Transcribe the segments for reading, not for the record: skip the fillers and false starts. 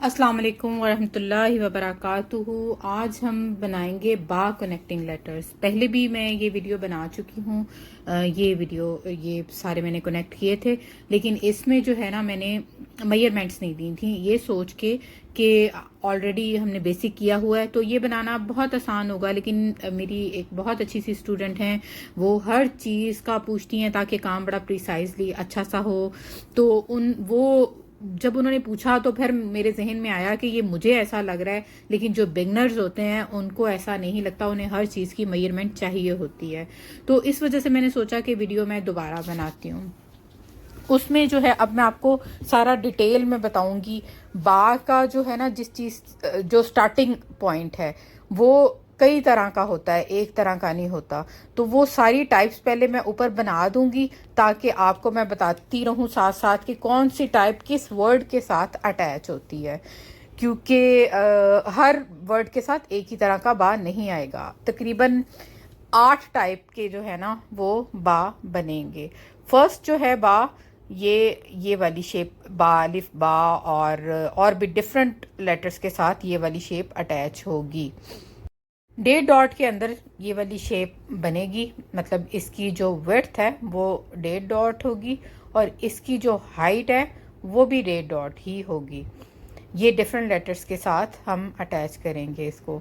अस्सलाम वालेकुम वरहमतुल्लाहि वबरकातुहू। आज हम बनाएंगे बा कनेक्टिंग लेटर्स। पहले भी मैं ये वीडियो बना चुकी हूँ। ये सारे मैंने कनेक्ट किए थे, लेकिन इसमें जो है ना मैंने मेजरमेंट्स नहीं दी थी, ये सोच के कि ऑलरेडी हमने बेसिक किया हुआ है तो ये बनाना बहुत आसान होगा। लेकिन मेरी एक बहुत अच्छी सी स्टूडेंट हैं, वो हर चीज़ का पूछती हैं ताकि काम बड़ा प्रिसाइजली अच्छा सा हो। तो जब उन्होंने पूछा तो फिर मेरे जहन में आया कि ये मुझे ऐसा लग रहा है, लेकिन जो बिगनर्स होते हैं उनको ऐसा नहीं लगता, उन्हें हर चीज़ की मेजरमेंट चाहिए होती है। तो इस वजह से मैंने सोचा कि वीडियो मैं दोबारा बनाती हूँ। उसमें जो है अब मैं आपको सारा डिटेल में बताऊंगी। बा का जो है ना, जिस चीज़ जो स्टार्टिंग पॉइंट है वो कई तरह का होता है, एक तरह का नहीं होता। तो वो सारी टाइप्स पहले मैं ऊपर बना दूंगी ताकि आपको मैं बताती रहूं साथ साथ कि कौन सी टाइप किस वर्ड के साथ अटैच होती है, क्योंकि हर वर्ड के साथ एक ही तरह का बा नहीं आएगा। तकरीबन 8 टाइप के जो है ना वो बा बनेंगे। फर्स्ट जो है बा, ये वाली शेप बा अलिफ बा, और भी डिफरेंट लेटर्स के साथ ये वाली शेप अटैच होगी। डेढ़ डॉट के अंदर ये वाली शेप बनेगी, मतलब इसकी जो विड्थ है वो डेढ़ डॉट होगी और इसकी जो हाइट है वो भी डेढ़ डॉट ही होगी। ये डिफरेंट लेटर्स के साथ हम अटैच करेंगे इसको।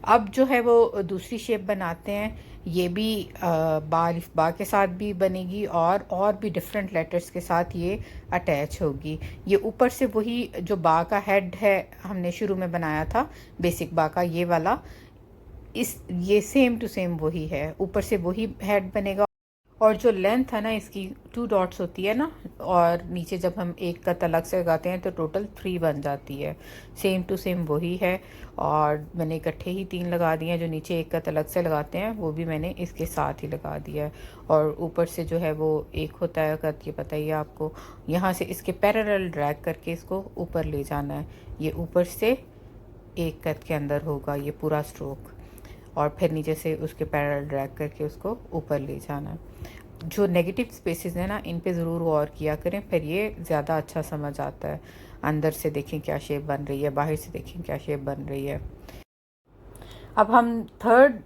अब जो है वो दूसरी शेप बनाते हैं। ये भी बा अलिफ बा के साथ भी बनेगी और भी डिफरेंट लेटर्स के साथ ये अटैच होगी। ये ऊपर से वही जो बा का हेड है हमने शुरू में बनाया था बेसिक बा का, ये वाला, ये सेम टू सेम वही है, ऊपर से वही हेड बनेगा। और जो लेंथ है ना इसकी 2 डॉट्स होती है ना, और नीचे जब हम एक कत अलग से लगाते हैं तो टोटल 3 बन जाती है। सेम टू सेम वही है। और मैंने इकट्ठे ही 3 लगा दिए हैं। जो नीचे एक कत अलग से लगाते हैं वो भी मैंने इसके साथ ही लगा दिया है। और ऊपर से जो है वो एक होता है कत, ये पता ही है आपको। यहाँ से इसके पैरेलल ड्रैग करके इसको ऊपर ले जाना है। ये ऊपर से एक कत के अंदर होगा ये पूरा स्ट्रोक, और फिर नीचे से उसके पैरेलल ड्रैग करके उसको ऊपर ले जाना है। जो नेगेटिव स्पेसेस हैं ना, इन पे ज़रूर गौर किया करें, फिर ये ज़्यादा अच्छा समझ आता है। अंदर से देखें क्या शेप बन रही है, बाहर से देखें क्या शेप बन रही है। अब हम थर्ड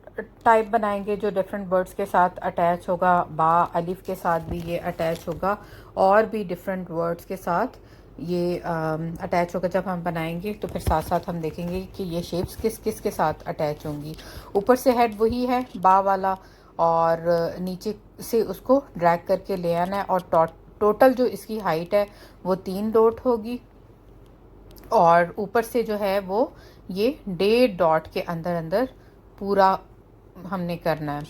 टाइप बनाएंगे जो डिफरेंट वर्ड्स के साथ अटैच होगा। बा अलिफ के साथ भी ये अटैच होगा, और भी डिफरेंट वर्ड्स के साथ ये अटैच होगा। जब हम बनाएंगे तो फिर साथ साथ हम देखेंगे कि ये शेप्स किस किस के साथ अटैच होंगी। ऊपर से हेड वही है बा वाला, और नीचे से उसको ड्रैग करके ले आना है। और टोटल जो इसकी हाइट है वो 3 डॉट होगी, और ऊपर से जो है वो ये डेढ़ डॉट के अंदर अंदर पूरा हमने करना है।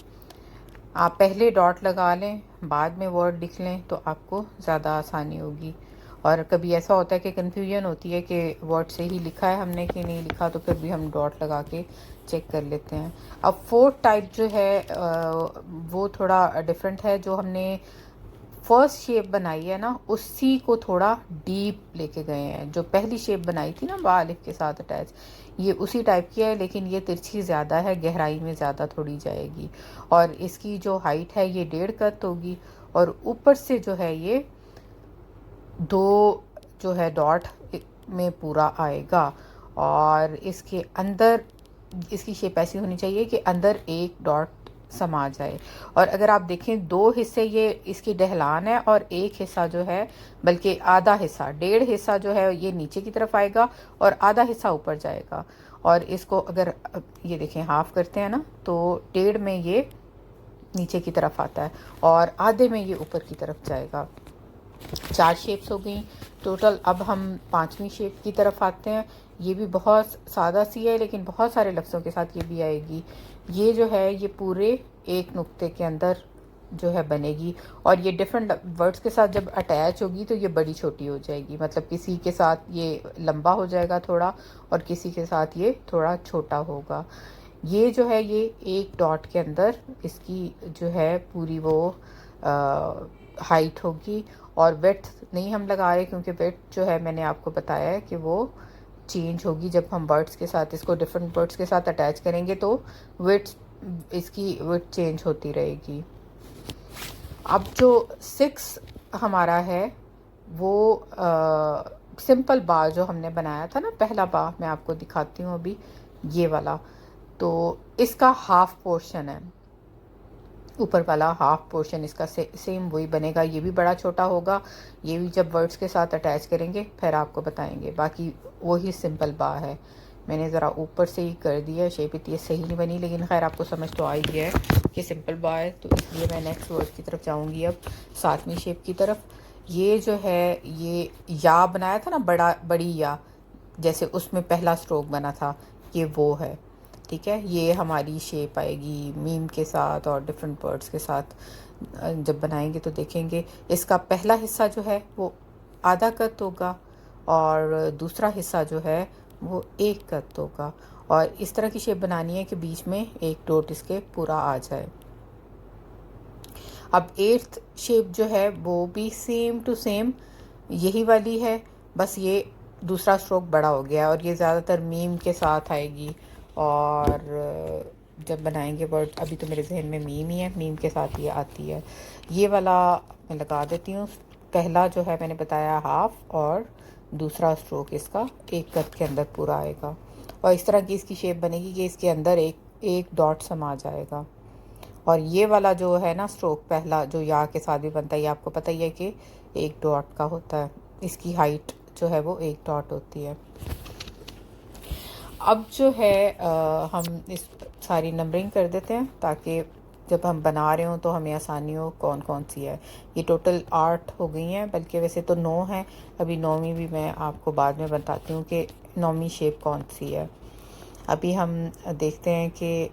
आप पहले डॉट लगा लें, बाद में वर्ड लिख लें तो आपको ज़्यादा आसानी होगी। और कभी ऐसा होता है कि कन्फ्यूजन होती है कि वर्ड से ही लिखा है हमने कि नहीं लिखा, तो फिर भी हम डॉट लगा के चेक कर लेते हैं। अब फोर्थ टाइप जो है वो थोड़ा डिफरेंट है। जो हमने फर्स्ट शेप बनाई है ना, उसी को थोड़ा डीप लेके गए हैं। जो पहली शेप बनाई थी ना बा अलिफ के साथ अटैच, ये उसी टाइप की है, लेकिन ये तिरछी ज़्यादा है, गहराई में ज़्यादा थोड़ी जाएगी। और इसकी जो हाइट है ये 1.5 कत होगी, और ऊपर से जो है ये 2 जो है डॉट में पूरा आएगा। और इसके अंदर इसकी शेप ऐसी होनी चाहिए कि अंदर एक डॉट समा जाए। और अगर आप देखें 2 हिस्से ये इसकी ढलान है, और एक हिस्सा जो है, बल्कि आधा हिस्सा, डेढ़ हिस्सा जो है ये नीचे की तरफ आएगा और आधा हिस्सा ऊपर जाएगा। और इसको अगर ये देखें हाफ करते हैं ना, तो डेढ़ में ये नीचे की तरफ आता है और आधे में ये ऊपर की तरफ जाएगा। 4 शेप्स हो गई टोटल। अब हम 5वीं शेप की तरफ आते हैं। ये भी बहुत सादा सी है, लेकिन बहुत सारे लफ्ज़ों के साथ ये भी आएगी। ये जो है ये पूरे एक नुक्ते के अंदर जो है बनेगी, और ये डिफरेंट वर्ड्स के साथ जब अटैच होगी तो ये बड़ी छोटी हो जाएगी। मतलब किसी के साथ ये लंबा हो जाएगा थोड़ा, और किसी के साथ ये थोड़ा छोटा होगा। ये जो है ये एक डॉट के अंदर इसकी जो है पूरी वो हाइट होगी। और विड्थ नहीं हम लगा रहे, क्योंकि विड्थ जो है मैंने आपको बताया है कि वो चेंज होगी जब हम वर्ड्स के साथ इसको डिफरेंट वर्ड्स के साथ अटैच करेंगे, तो विड्थ इसकी विड्थ चेंज होती रहेगी। अब जो 6 हमारा है वो सिंपल बा जो हमने बनाया था ना, पहला बा मैं आपको दिखाती हूँ अभी, ये वाला, तो इसका हाफ पोर्शन है, ऊपर वाला हाफ पोर्शन इसका सेम वही बनेगा। ये भी बड़ा छोटा होगा, ये भी जब वर्ड्स के साथ अटैच करेंगे फिर आपको बताएंगे। बाकी वही सिंपल बा है, मैंने ज़रा ऊपर से ही कर दिया है, शेप इतनी सही नहीं बनी, लेकिन खैर आपको समझ तो आ ही गया है कि सिंपल बा है। तो इसलिए मैं नेक्स्ट वर्ड की तरफ जाऊँगी अब, सातवीं शेप की तरफ। ये जो है, ये या बनाया था ना, बड़ी या, जैसे उसमें पहला स्ट्रोक बना था, ये वो है। ठीक है, ये हमारी शेप आएगी मीम के साथ और डिफरेंट वर्ड्स के साथ जब बनाएंगे तो देखेंगे। इसका पहला हिस्सा जो है वो आधा कत होगा और दूसरा हिस्सा जो है वो एक कत होगा, और इस तरह की शेप बनानी है कि बीच में एक डॉट इसके पूरा आ जाए। अब एट्थ शेप जो है वो भी सेम टू सेम यही वाली है, बस ये दूसरा स्ट्रोक बड़ा हो गया, और ये ज़्यादातर मीम के साथ आएगी। और जब बनाएंगे वर्ड, अभी तो मेरे जहन में मीम ही है, मीम के साथ ये आती है। ये वाला मैं लगा देती हूँ। पहला जो है मैंने बताया हाफ, और दूसरा स्ट्रोक इसका एक कट के अंदर पूरा आएगा, और इस तरह की इसकी शेप बनेगी कि इसके अंदर एक डॉट समा जाएगा। और ये वाला जो है ना स्ट्रोक पहला, जो या के साथ भी बनता है, ये आपको पता ही है कि एक डॉट का होता है, इसकी हाइट जो है वो एक डॉट होती है। अब जो है हम इस सारी नंबरिंग कर देते हैं ताकि जब हम बना रहे हों तो हमें आसानी हो कौन कौन सी है। ये टोटल 8 हो गई हैं, बल्कि वैसे तो 9 हैं। अभी 9वीं भी मैं आपको बाद में बताती हूँ कि 9वीं शेप कौन सी है। अभी हम देखते हैं कि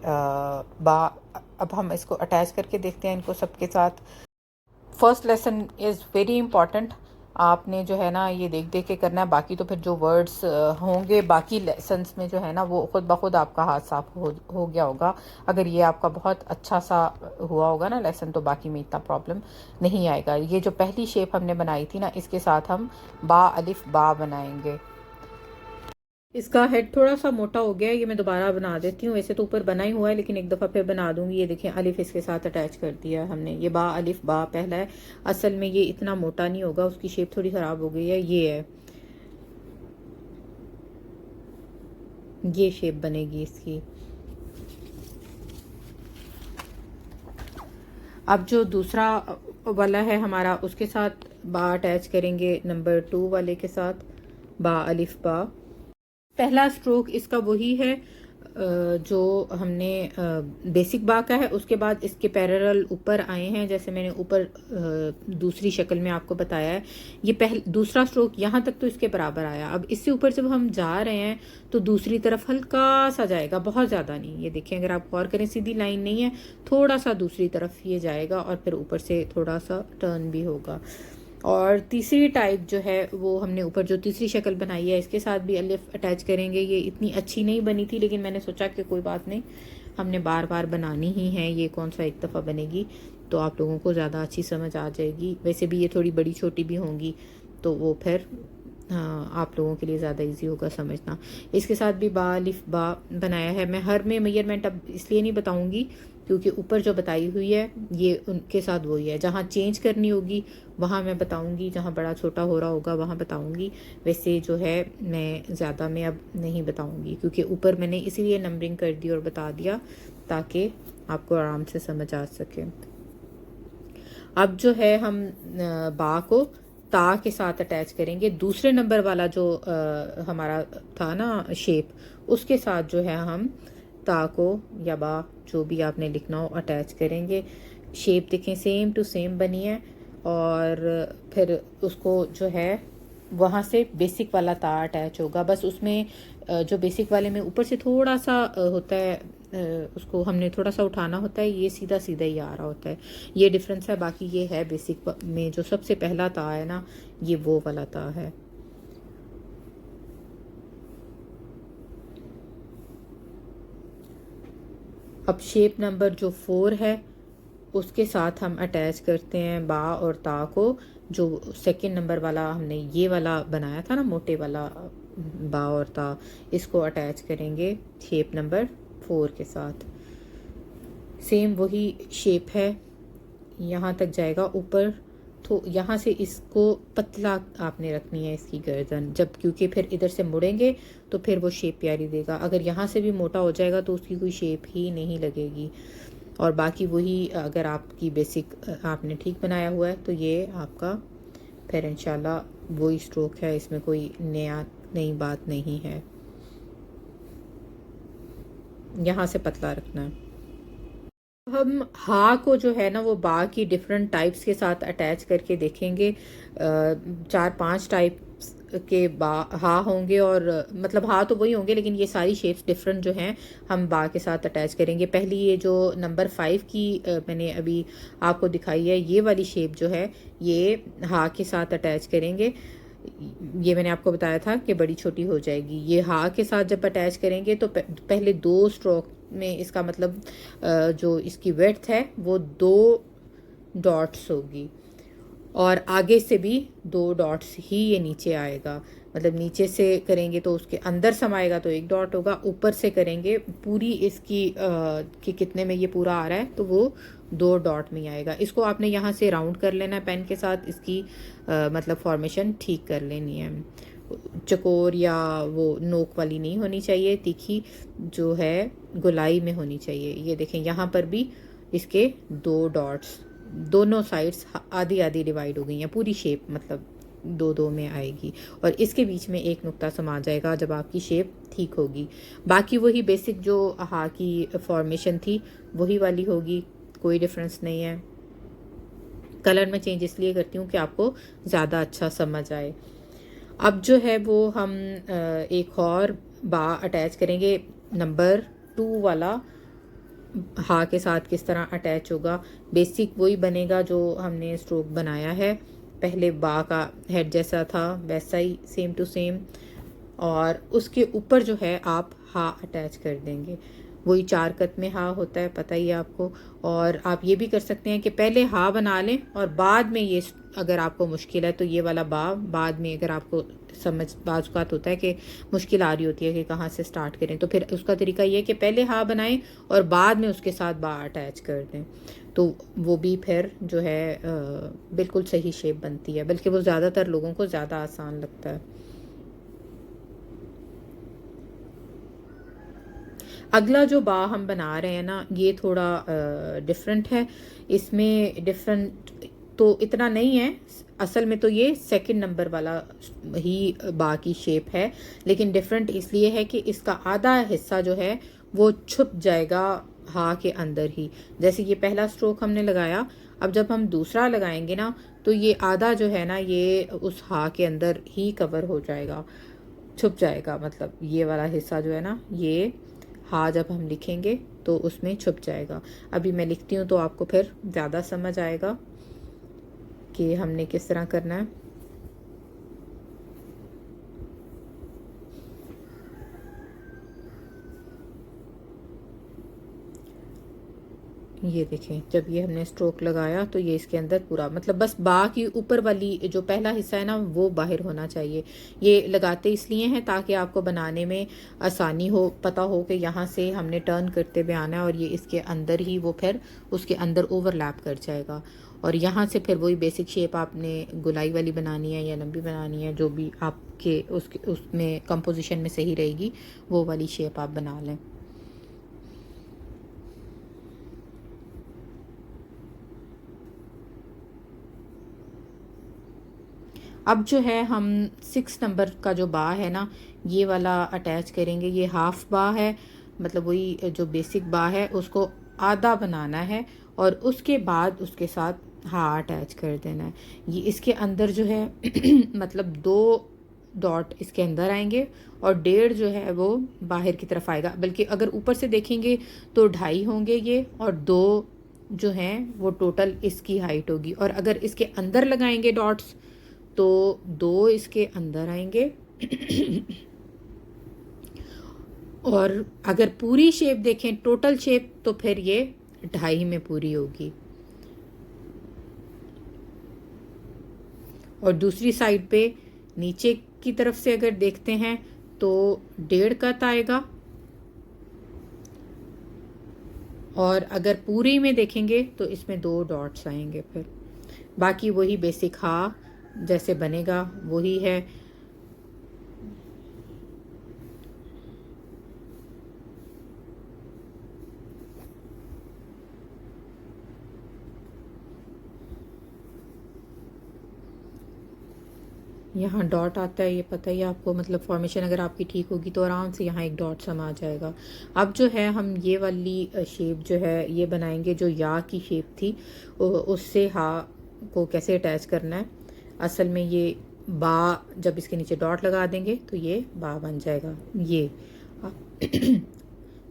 अब हम इसको अटैच करके देखते हैं इनको सबके साथ। First lesson is very important, आपने जो है ना ये देख देख के करना है। बाकी तो फिर जो वर्ड्स होंगे बाकी लेसन्स में जो है ना, वो खुद ब खुद आपका हाथ साफ हो गया होगा। अगर ये आपका बहुत अच्छा सा हुआ होगा ना लेसन, तो बाकी में इतना प्रॉब्लम नहीं आएगा। ये जो पहली शेप हमने बनाई थी ना, इसके साथ हम बा अलिफ बा बनाएंगे। इसका हेड थोड़ा सा मोटा हो गया है, ये मैं दोबारा बना देती हूँ। वैसे तो ऊपर बना ही हुआ है, लेकिन एक दफ़ा फिर बना दूंगी। ये देखें, अलिफ इसके साथ अटैच कर दिया है हमने। ये बा अलिफ बा पहला है, असल में ये इतना मोटा नहीं होगा, उसकी शेप थोड़ी ख़राब हो गई है। ये शेप बनेगी इसकी। अब जो दूसरा वाला है हमारा, उसके साथ बा अटैच करेंगे नंबर 2 वाले के साथ, बा अलिफ बा। पहला स्ट्रोक इसका वही है जो हमने बेसिक बा का है। उसके बाद इसके पैरेलल ऊपर आए हैं, जैसे मैंने ऊपर दूसरी शक्ल में आपको बताया है। ये दूसरा स्ट्रोक यहाँ तक तो इसके बराबर आया। अब इससे ऊपर जब हम जा रहे हैं तो दूसरी तरफ हल्का सा जाएगा, बहुत ज़्यादा नहीं। ये देखें, अगर आप गौर करें, सीधी लाइन नहीं है, थोड़ा सा दूसरी तरफ ये जाएगा, और फिर ऊपर से थोड़ा सा टर्न भी होगा। और तीसरी टाइप जो है वो हमने ऊपर जो तीसरी शक्ल बनाई है, इसके साथ भी अलिफ अटैच करेंगे। ये इतनी अच्छी नहीं बनी थी, लेकिन मैंने सोचा कि कोई बात नहीं, हमने बार बार बनानी ही है, ये कौन सा एक दफ़ा बनेगी, तो आप लोगों को ज़्यादा अच्छी समझ आ जाएगी। वैसे भी ये थोड़ी बड़ी छोटी भी होंगी, तो वो फिर आप लोगों के लिए ज़्यादा इजी होगा समझना। इसके साथ भी बा अलिफ बा बनाया है। मैं हर में मेजरमेंट अब इसलिए नहीं बताऊंगी क्योंकि ऊपर जो बताई हुई है ये उनके साथ वही है। जहाँ चेंज करनी होगी वहाँ मैं बताऊंगी, जहाँ बड़ा छोटा हो रहा होगा वहाँ बताऊंगी। वैसे जो है मैं ज़्यादा में अब नहीं बताऊंगी, क्योंकि ऊपर मैंने इसीलिए नंबरिंग कर दी और बता दिया ताकि आपको आराम से समझ आ सके। अब जो है हम बा को ता के साथ अटैच करेंगे। दूसरे नंबर वाला जो हमारा था ना शेप, उसके साथ जो है हम ता को या बा, जो भी आपने लिखना हो, अटैच करेंगे। शेप देखें सेम टू सेम बनी है, और फिर उसको जो है वहाँ से बेसिक वाला ता अटैच होगा। बस उसमें जो बेसिक वाले में ऊपर से थोड़ा सा होता है, उसको हमने थोड़ा सा उठाना होता है, ये सीधा सीधा ही आ रहा होता है। ये डिफरेंस है। बाकी ये है बेसिक में जो सबसे पहला ता है ना, ये वो वाला ता है। अब शेप नंबर जो 4 है उसके साथ हम अटैच करते हैं बा और ता को। जो सेकंड नंबर वाला हमने ये वाला बनाया था ना, मोटे वाला बा और ता, इसको अटैच करेंगे शेप नंबर 4 के साथ। सेम वही शेप है, यहाँ तक जाएगा ऊपर तो यहाँ से इसको पतला आपने रखनी है इसकी गर्दन, जब क्योंकि फिर इधर से मुड़ेंगे तो फिर वो शेप प्यारी देगा। अगर यहाँ से भी मोटा हो जाएगा तो उसकी कोई शेप ही नहीं लगेगी। और बाकी वही अगर आपकी बेसिक आपने ठीक बनाया हुआ है तो ये आपका फिर इंशाल्लाह वही स्ट्रोक है, इसमें कोई नई बात नहीं है। यहाँ से पतला रखना है। हम हा को जो है ना वो बा की डिफरेंट टाइप्स के साथ अटैच करके देखेंगे। 4-5 टाइप के बा हा होंगे, और मतलब हा तो वही होंगे लेकिन ये सारी शेप्स डिफरेंट जो हैं हम बा के साथ अटैच करेंगे। पहली ये जो नंबर 5 की मैंने अभी आपको दिखाई है, ये वाली शेप जो है ये हा के साथ अटैच करेंगे। ये मैंने आपको बताया था कि बड़ी छोटी हो जाएगी। ये हा के साथ जब अटैच करेंगे तो पहले 2 स्ट्रोक में इसका मतलब जो इसकी विड्थ है वो 2 डॉट्स होगी, और आगे से भी 2 डॉट्स ही ये नीचे आएगा। मतलब नीचे से करेंगे तो उसके अंदर समाएगा तो 1 डॉट होगा, ऊपर से करेंगे पूरी इसकी कि कितने में ये पूरा आ रहा है तो वो 2 डॉट में ही आएगा। इसको आपने यहाँ से राउंड कर लेना है पेन के साथ, इसकी मतलब फॉर्मेशन ठीक कर लेनी है। चकोर या वो नोक वाली नहीं होनी चाहिए, तीखी जो है गोलाई में होनी चाहिए। ये देखें यहाँ पर भी इसके 2 डॉट्स, दोनों साइड्स आधी आधी डिवाइड हो गई हैं, पूरी शेप मतलब 2-2 में आएगी, और इसके बीच में एक नुक्ता समा जाएगा जब आपकी शेप ठीक होगी। बाकी वही बेसिक जो हा की फॉर्मेशन थी वही वाली होगी, कोई डिफरेंस नहीं है। कलर में चेंज इसलिए करती हूँ कि आपको ज़्यादा अच्छा समझ आए। अब जो है वो हम एक और बा अटैच करेंगे। नंबर 2 वाला हा के साथ किस तरह अटैच होगा, बेसिक वही बनेगा जो हमने स्ट्रोक बनाया है। पहले बा का हेड जैसा था वैसा ही सेम टू सेम, और उसके ऊपर जो है आप हा अटैच कर देंगे। वही 4 कत में हा होता है, पता ही है आपको। और आप ये भी कर सकते हैं कि पहले हा बना लें और बाद में ये, अगर आपको मुश्किल है तो ये वाला बा बाद में, अगर आपको समझ बाज़ औक़ात होता है कि मुश्किल आ रही होती है कि कहाँ से स्टार्ट करें, तो फिर उसका तरीका ये है कि पहले हा बनाएं और बाद में उसके साथ बा अटैच कर दें, तो वो भी फिर जो है बिल्कुल सही शेप बनती है, बल्कि वो ज़्यादातर लोगों को ज़्यादा आसान लगता है। अगला जो बा हम बना रहे हैं ना ये थोड़ा डिफरेंट है। इसमें डिफरेंट तो इतना नहीं है, असल में तो ये सेकंड नंबर वाला ही बा की शेप है, लेकिन डिफरेंट इसलिए है कि इसका आधा हिस्सा जो है वो छुप जाएगा हा के अंदर ही। जैसे ये पहला स्ट्रोक हमने लगाया, अब जब हम दूसरा लगाएंगे ना तो ये आधा जो है ना ये उस हा के अंदर ही कवर हो जाएगा, छुप जाएगा। मतलब ये वाला हिस्सा जो है ना ये हा जब हम लिखेंगे तो उसमें छुप जाएगा। अभी मैं लिखती हूँ तो आपको फिर ज़्यादा समझ आएगा कि हमने किस तरह करना है। ये देखें, जब ये हमने स्ट्रोक लगाया तो ये इसके अंदर पूरा, मतलब बस बा की ऊपर वाली जो पहला हिस्सा है ना वो बाहर होना चाहिए। ये लगाते इसलिए हैं ताकि आपको बनाने में आसानी हो, पता हो कि यहाँ से हमने टर्न करते हुए आना है और ये इसके अंदर ही वो फिर उसके अंदर ओवरलैप कर जाएगा। और यहाँ से फिर वही बेसिक शेप आपने गोलाई वाली बनानी है या लंबी बनानी है, जो भी आपके उसमें कंपोजिशन में सही रहेगी वो वाली शेप आप बना लें। अब जो है हम 6 नंबर का जो बा है ना ये वाला अटैच करेंगे। ये हाफ बा है, मतलब वही जो बेसिक बा है उसको आधा बनाना है और उसके बाद उसके साथ हा अटैच कर देना है। ये इसके अंदर जो है मतलब 2 डॉट इसके अंदर आएंगे और 1.5 जो है वो बाहर की तरफ आएगा, बल्कि अगर ऊपर से देखेंगे तो 2.5 होंगे ये, और 2 जो हैं वो टोटल इसकी हाइट होगी। और अगर इसके अंदर लगाएंगे डॉट्स तो 2 इसके अंदर आएंगे और अगर पूरी शेप देखें टोटल शेप तो फिर ये 2.5 में पूरी होगी। और दूसरी साइड पे नीचे की तरफ से अगर देखते हैं तो 1.5 कत आएगा, और अगर पूरी में देखेंगे तो इसमें 2 डॉट्स आएंगे। फिर बाकी वही बेसिक हा जैसे बनेगा वही है। यहाँ डॉट आता है, ये पता ही है आपको, मतलब फॉर्मेशन अगर आपकी ठीक होगी तो आराम से यहाँ एक डॉट समा जाएगा। अब जो है हम ये वाली शेप जो है ये बनाएंगे, जो या की शेप थी उससे हा को कैसे अटैच करना है। असल में ये बा, जब इसके नीचे डॉट लगा देंगे तो ये बा बन जाएगा। ये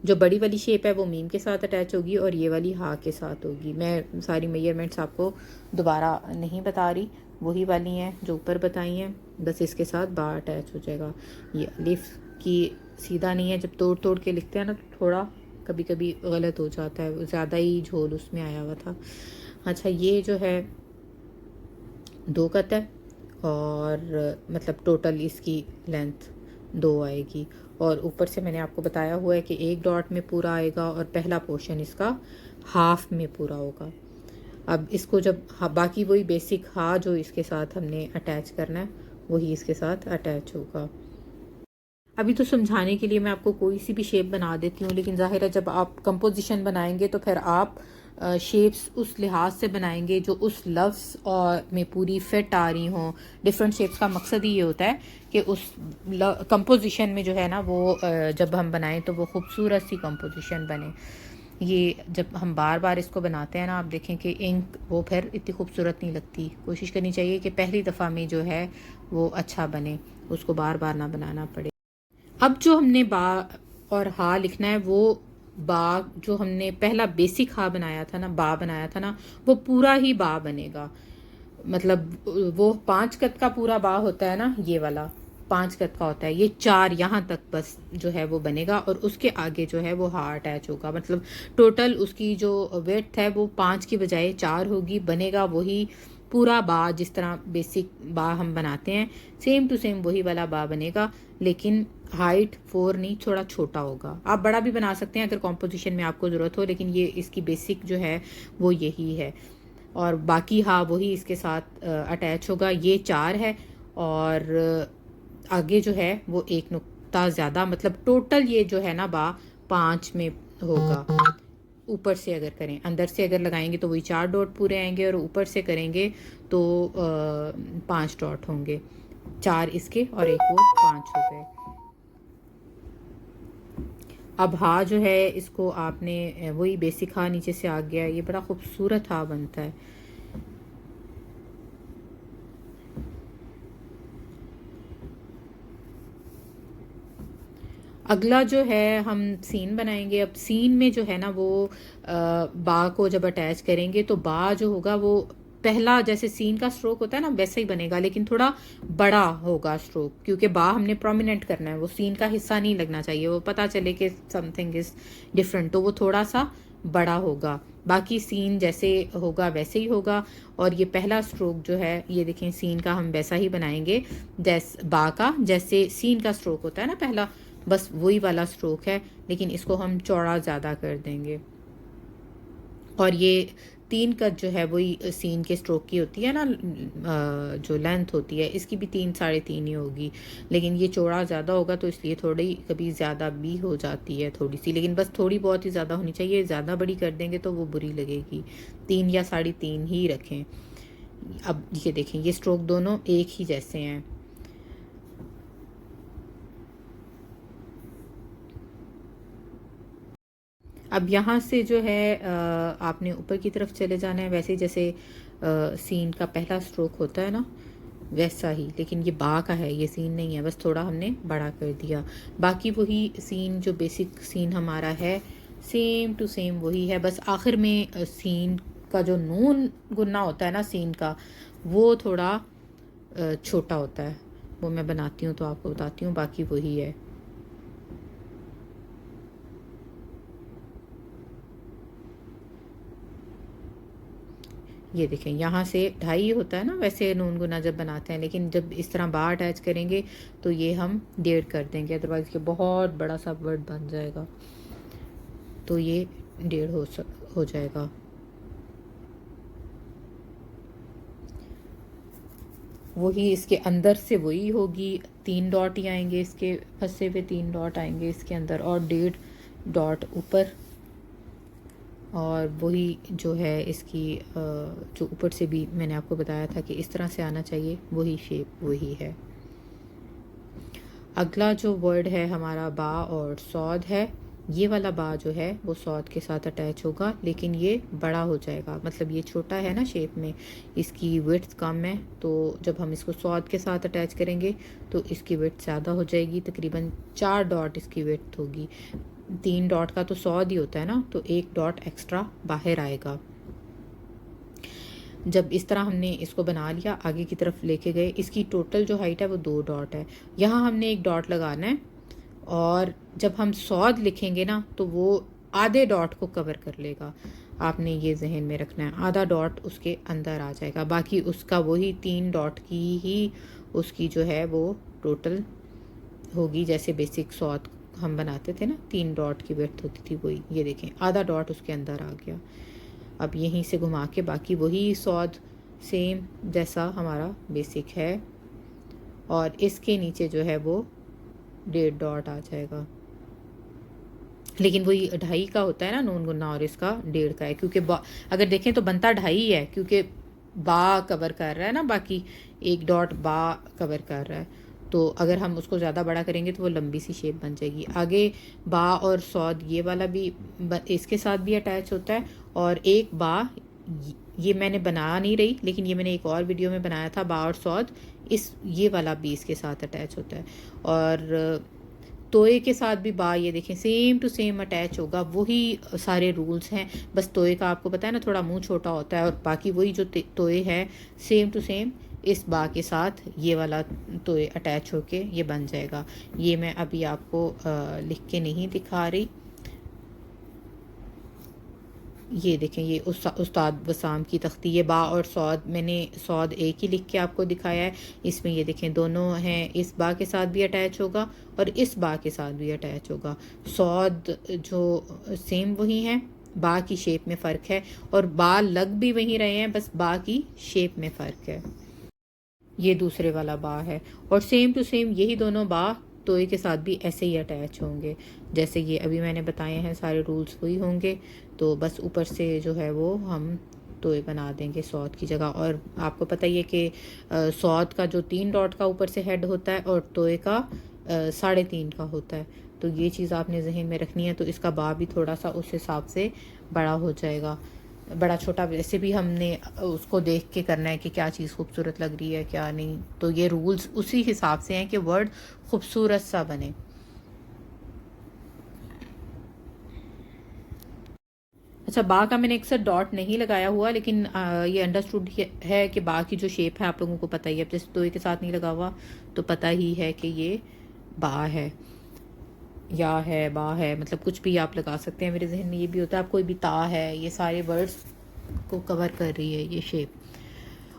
जो बड़ी वाली शेप है वो मीम के साथ अटैच होगी और ये वाली हा के साथ होगी। मैं सारी मेजरमेंट्स आपको दोबारा नहीं बता रही, वही वाली हैं जो ऊपर बताई हैं, बस इसके साथ बा अटैच हो जाएगा। ये अलिफ की सीधा नहीं है, जब तोड़ तोड़ के लिखते हैं ना तो थोड़ा कभी कभी गलत हो जाता है, ज़्यादा ही झोल उसमें आया हुआ था। अच्छा, ये जो है 2 कत है और मतलब टोटल इसकी लेंथ 2 आएगी। और ऊपर से मैंने आपको बताया हुआ है कि एक डॉट में पूरा आएगा और पहला पोर्शन इसका हाफ में पूरा होगा। अब इसको जब बाकी वही बेसिक हा जो इसके साथ हमने अटैच करना है वही इसके साथ अटैच होगा। अभी तो समझाने के लिए मैं आपको कोई सी भी शेप बना देती हूँ, लेकिन ज़ाहिर है जब आप कंपोजिशन बनाएंगे तो फिर आप शेप्स उस लिहाज से बनाएंगे जो उस लफ्ज़ और में पूरी फिट आ रही हों। डिफरेंट शेप्स का मकसद ही ये होता है कि उस कंपोजिशन में जो है ना वो जब हम बनाएं तो वो खूबसूरत सी कंपोजिशन बने। ये जब हम बार बार इसको बनाते हैं ना, आप देखें कि इंक वो फिर इतनी खूबसूरत नहीं लगती। कोशिश करनी चाहिए कि पहली दफ़ा में जो है वो अच्छा बने, उसको बार बार ना बनाना पड़े। अब जो हमने बा और हा लिखना है, वो बा जो हमने पहला बेसिक हा बनाया था ना, बा बनाया था ना, वो पूरा ही बा बनेगा। मतलब वो 5 कत का पूरा बा होता है ना, ये वाला 5 कत का होता है, ये 4 यहाँ तक बस जो है वो बनेगा और उसके आगे जो है वो हा अटैच होगा। मतलब टोटल उसकी जो वेड्थ है वो 5 की बजाय 4 होगी। बनेगा वही पूरा बा जिस तरह बेसिक बा हम बनाते हैं, सेम टू सेम वही वाला बा बनेगा, लेकिन हाइट 4 नहीं, थोड़ा छोटा होगा। आप बड़ा भी बना सकते हैं अगर कॉम्पोजिशन में आपको ज़रूरत हो, लेकिन ये इसकी बेसिक जो है वो यही है। और बाकी हाँ वही इसके साथ अटैच होगा। ये 4 है और आगे जो है वो एक नुक्ता ज़्यादा, मतलब टोटल ये जो है ना बा 5 में होगा। ऊपर से अगर करें, अंदर से अगर लगाएंगे तो वही 4 डॉट पूरे आएंगे और ऊपर से करेंगे तो 5 डॉट होंगे। 4 इसके और एक वो 5 हो गए। अब हा जो है इसको आपने वही बेसिक हा नीचे से आ गया, ये बड़ा खूबसूरत हा बनता है। अगला जो है हम सीन बनाएंगे। अब सीन में जो है ना वो बा को जब अटैच करेंगे तो बा जो होगा वो पहला जैसे सीन का स्ट्रोक होता है ना वैसे ही बनेगा, लेकिन थोड़ा बड़ा होगा स्ट्रोक, क्योंकि बा हमने प्रोमिनेंट करना है, वो सीन का हिस्सा नहीं लगना चाहिए, वो पता चले कि समथिंग इज डिफरेंट, तो वो थोड़ा सा बड़ा होगा। बाकी सीन जैसे होगा वैसे ही होगा। और ये पहला स्ट्रोक जो है ये देखें, सीन का हम वैसा ही बनाएंगे जैसे बा का, जैसे सीन का स्ट्रोक होता है ना पहला, बस वही वाला स्ट्रोक है, लेकिन इसको हम चौड़ा ज़्यादा कर देंगे। और ये 3 कट जो है वही सीन के स्ट्रोक की होती है ना, जो लेंथ होती है इसकी भी 3 साढ़े 3 ही होगी, लेकिन ये चौड़ा ज़्यादा होगा तो इसलिए थोड़ी कभी ज़्यादा भी हो जाती है थोड़ी सी, लेकिन बस थोड़ी बहुत ही ज़्यादा होनी चाहिए। ज़्यादा बड़ी कर देंगे तो वो बुरी लगेगी। 3 या साढ़े 3 ही रखें। अब ये देखें, ये स्ट्रोक दोनों एक ही जैसे हैं। अब यहाँ से जो है आपने ऊपर की तरफ चले जाना है, वैसे जैसे सीन का पहला स्ट्रोक होता है ना वैसा ही, लेकिन ये बा का है, ये सीन नहीं है, बस थोड़ा हमने बड़ा कर दिया। बाकी वही सीन जो बेसिक सीन हमारा है सेम टू सेम वही है, बस आखिर में सीन का जो नून गुन्ना होता है ना सीन का, वो थोड़ा छोटा होता है। वो मैं बनाती हूँ तो आपको बताती हूँ, बाकी वही है। ये देखें, यहाँ से 2.5 होता है ना वैसे नून गुना जब बनाते हैं, लेकिन जब इस तरह बा अटैच करेंगे तो ये हम 1.5 कर देंगे, अदरवाइज़ ये बहुत बड़ा सा वर्ड बन जाएगा। तो ये 1.5 हो जाएगा। वही इसके अंदर से वही होगी, 3 डॉट ही आएंगे, इसके फंसे हुए 3 डॉट आएंगे इसके अंदर, और 1.5 डॉट ऊपर, और वही जो है इसकी जो ऊपर से भी मैंने आपको बताया था कि इस तरह से आना चाहिए, वही शेप वही है। अगला जो वर्ड है हमारा बा और सौद है। ये वाला बा जो है वो सौद के साथ अटैच होगा, लेकिन ये बड़ा हो जाएगा, मतलब ये छोटा है ना शेप में, इसकी विड्थ कम है, तो जब हम इसको सौद के साथ अटैच करेंगे तो इसकी विड्थ ज़्यादा हो जाएगी, तकरीबन 4 डॉट इसकी विड्थ होगी। 3 डॉट का तो 100 ही होता है ना, तो 1 डॉट एक्स्ट्रा बाहर आएगा। जब इस तरह हमने इसको बना लिया, आगे की तरफ लेके गए, इसकी टोटल जो हाइट है वो 2 डॉट है, यहाँ हमने 1 डॉट लगाना है, और जब हम सौद लिखेंगे ना तो वो आधे डॉट को कवर कर लेगा। आपने ये जहन में रखना है, आधा डॉट उसके अंदर आ जाएगा, बाकी उसका वही 3 डॉट की ही उसकी जो है वो टोटल होगी, जैसे बेसिक सौद हम बनाते थे ना, 3 डॉट की विड्थ होती थी, वही ये देखें आधा डॉट उसके अंदर आ गया। अब यहीं से घुमा के बाकी वही सौद सेम जैसा हमारा बेसिक है, और इसके नीचे जो है वो 1.5 डॉट आ जाएगा, लेकिन वही 2.5 का होता है ना नून गुन्ना, और इसका 1.5 का है, क्योंकि अगर देखें तो बनता 2.5 है, क्योंकि बा कवर कर रहा है ना, बाकी 1 डॉट बा कवर कर रहा है, तो अगर हम उसको ज़्यादा बड़ा करेंगे तो वो लंबी सी शेप बन जाएगी। आगे बा और सौद ये वाला भी इसके साथ भी अटैच होता है, और एक बा ये मैंने बना नहीं रही, लेकिन ये मैंने एक और वीडियो में बनाया था, बा और सौद इस ये वाला भी इसके साथ अटैच होता है, और तोए के साथ भी बा ये देखें सेम टू सेम अटैच होगा, वही सारे रूल्स हैं, बस तोए का आपको पता है ना थोड़ा मुंह छोटा होता है, और बाकी वही जो तोए है सेम टू सेम इस बा के साथ ये वाला तोए अटैच होके ये बन जाएगा। ये मैं अभी आपको लिख के नहीं दिखा रही, ये देखें ये उस्ताद वसाम की तख्ती, ये बा और सौद मैंने सौद एक ही लिख के आपको दिखाया है, इसमें ये देखें दोनों हैं, इस बा के साथ भी अटैच होगा और इस बा के साथ भी अटैच होगा। सौद जो सेम वही हैं, बा की शेप में फ़र्क है, और बा लग भी वहीं रहे हैं, बस बा की शेप में फ़र्क है। ये दूसरे वाला बा है, और सेम टू सेम यही दोनों बा तोए के साथ भी ऐसे ही अटैच होंगे, जैसे ये अभी मैंने बताए हैं, सारे रूल्स वही होंगे, तो बस ऊपर से जो है वो हम तोए बना देंगे सौद की जगह। और आपको पता ही है कि सौद का जो 3 डॉट का ऊपर से हेड होता है, और तोए का 3.5 का होता है, तो ये चीज़ आपने जहन में रखनी है, तो इसका बा भी थोड़ा सा उस हिसाब से बड़ा हो जाएगा। बड़ा छोटा वैसे भी हमने उसको देख के करना है कि क्या चीज़ खूबसूरत लग रही है क्या नहीं, तो ये रूल्स उसी हिसाब से हैं कि वर्ड खूबसूरत सा बने। अच्छा, बा का मैंने अक्सर डॉट नहीं लगाया हुआ, लेकिन ये अंडरस्टूड है कि बा की जो शेप है आप लोगों को पता ही है, जैसे तोए के साथ नहीं लगा हुआ तो पता ही है कि ये बा है, या है बा है, मतलब कुछ भी आप लगा सकते हैं। मेरे जहन में ये भी होता है, आप कोई भी ता है, ये सारे वर्ड्स को कवर कर रही है ये शेप।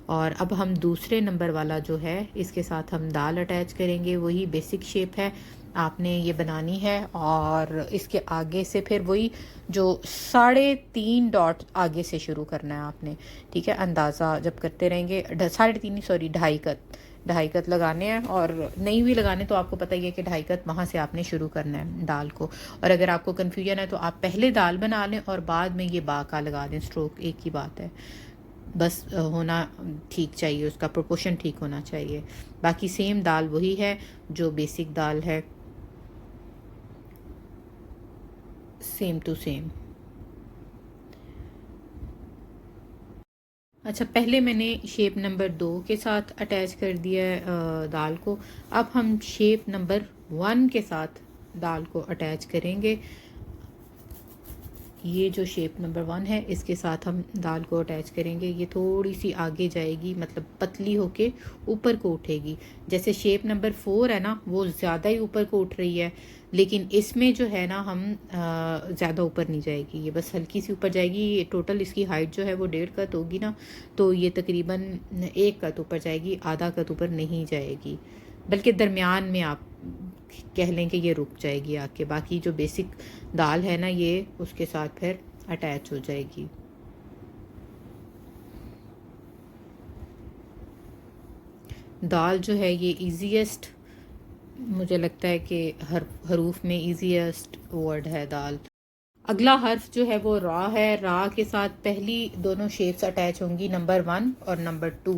और अब हम दूसरे नंबर वाला जो है इसके साथ हम दाल अटैच करेंगे, वही बेसिक शेप है, आपने ये बनानी है, और इसके आगे से फिर वही जो 3.5 डॉट आगे से शुरू करना है आपने, ठीक है। अंदाज़ा जब करते रहेंगे 3.5 सॉरी 2.5 कत लगाने हैं, और नहीं भी लगाने तो आपको पता ही है कि 2.5 कत वहाँ से आपने शुरू करना है दाल को। और अगर आपको कन्फ्यूजन है तो आप पहले दाल बना लें और बाद में ये बाका लगा दें, स्ट्रोक एक ही बात है, बस होना ठीक चाहिए, उसका प्रोपोर्शन ठीक होना चाहिए। बाकी सेम दाल वही है जो बेसिक दाल है, सेम टू सेम। अच्छा, पहले मैंने शेप नंबर 2 के साथ अटैच कर दिया है दाल को, अब हम शेप नंबर 1 के साथ दाल को अटैच करेंगे। ये जो शेप नंबर 1 है इसके साथ हम दाल को अटैच करेंगे, ये थोड़ी सी आगे जाएगी, मतलब पतली होके ऊपर को उठेगी। जैसे शेप नंबर 4 है ना, वो ज़्यादा ही ऊपर को उठ रही है, लेकिन इसमें जो है ना हम ज़्यादा ऊपर नहीं जाएगी, ये बस हल्की सी ऊपर जाएगी। ये टोटल इसकी हाइट जो है वो 1.5 कत होगी ना, तो ये तकरीबन 1 कत ऊपर जाएगी, आधा कत ऊपर नहीं जाएगी, बल्कि दरमियान में आप कह लें कि ये रुक जाएगी आके। बाकी जो बेसिक दाल है ना ये उसके साथ फिर अटैच हो जाएगी। दाल जो है ये ईजीएस्ट, मुझे लगता है कि हर हरूफ में ईजीएस्ट वर्ड है दाल। अगला हर्फ जो है वो रा है। रा के साथ पहली दोनों शेप्स अटैच होंगी, नंबर 1 और नंबर 2।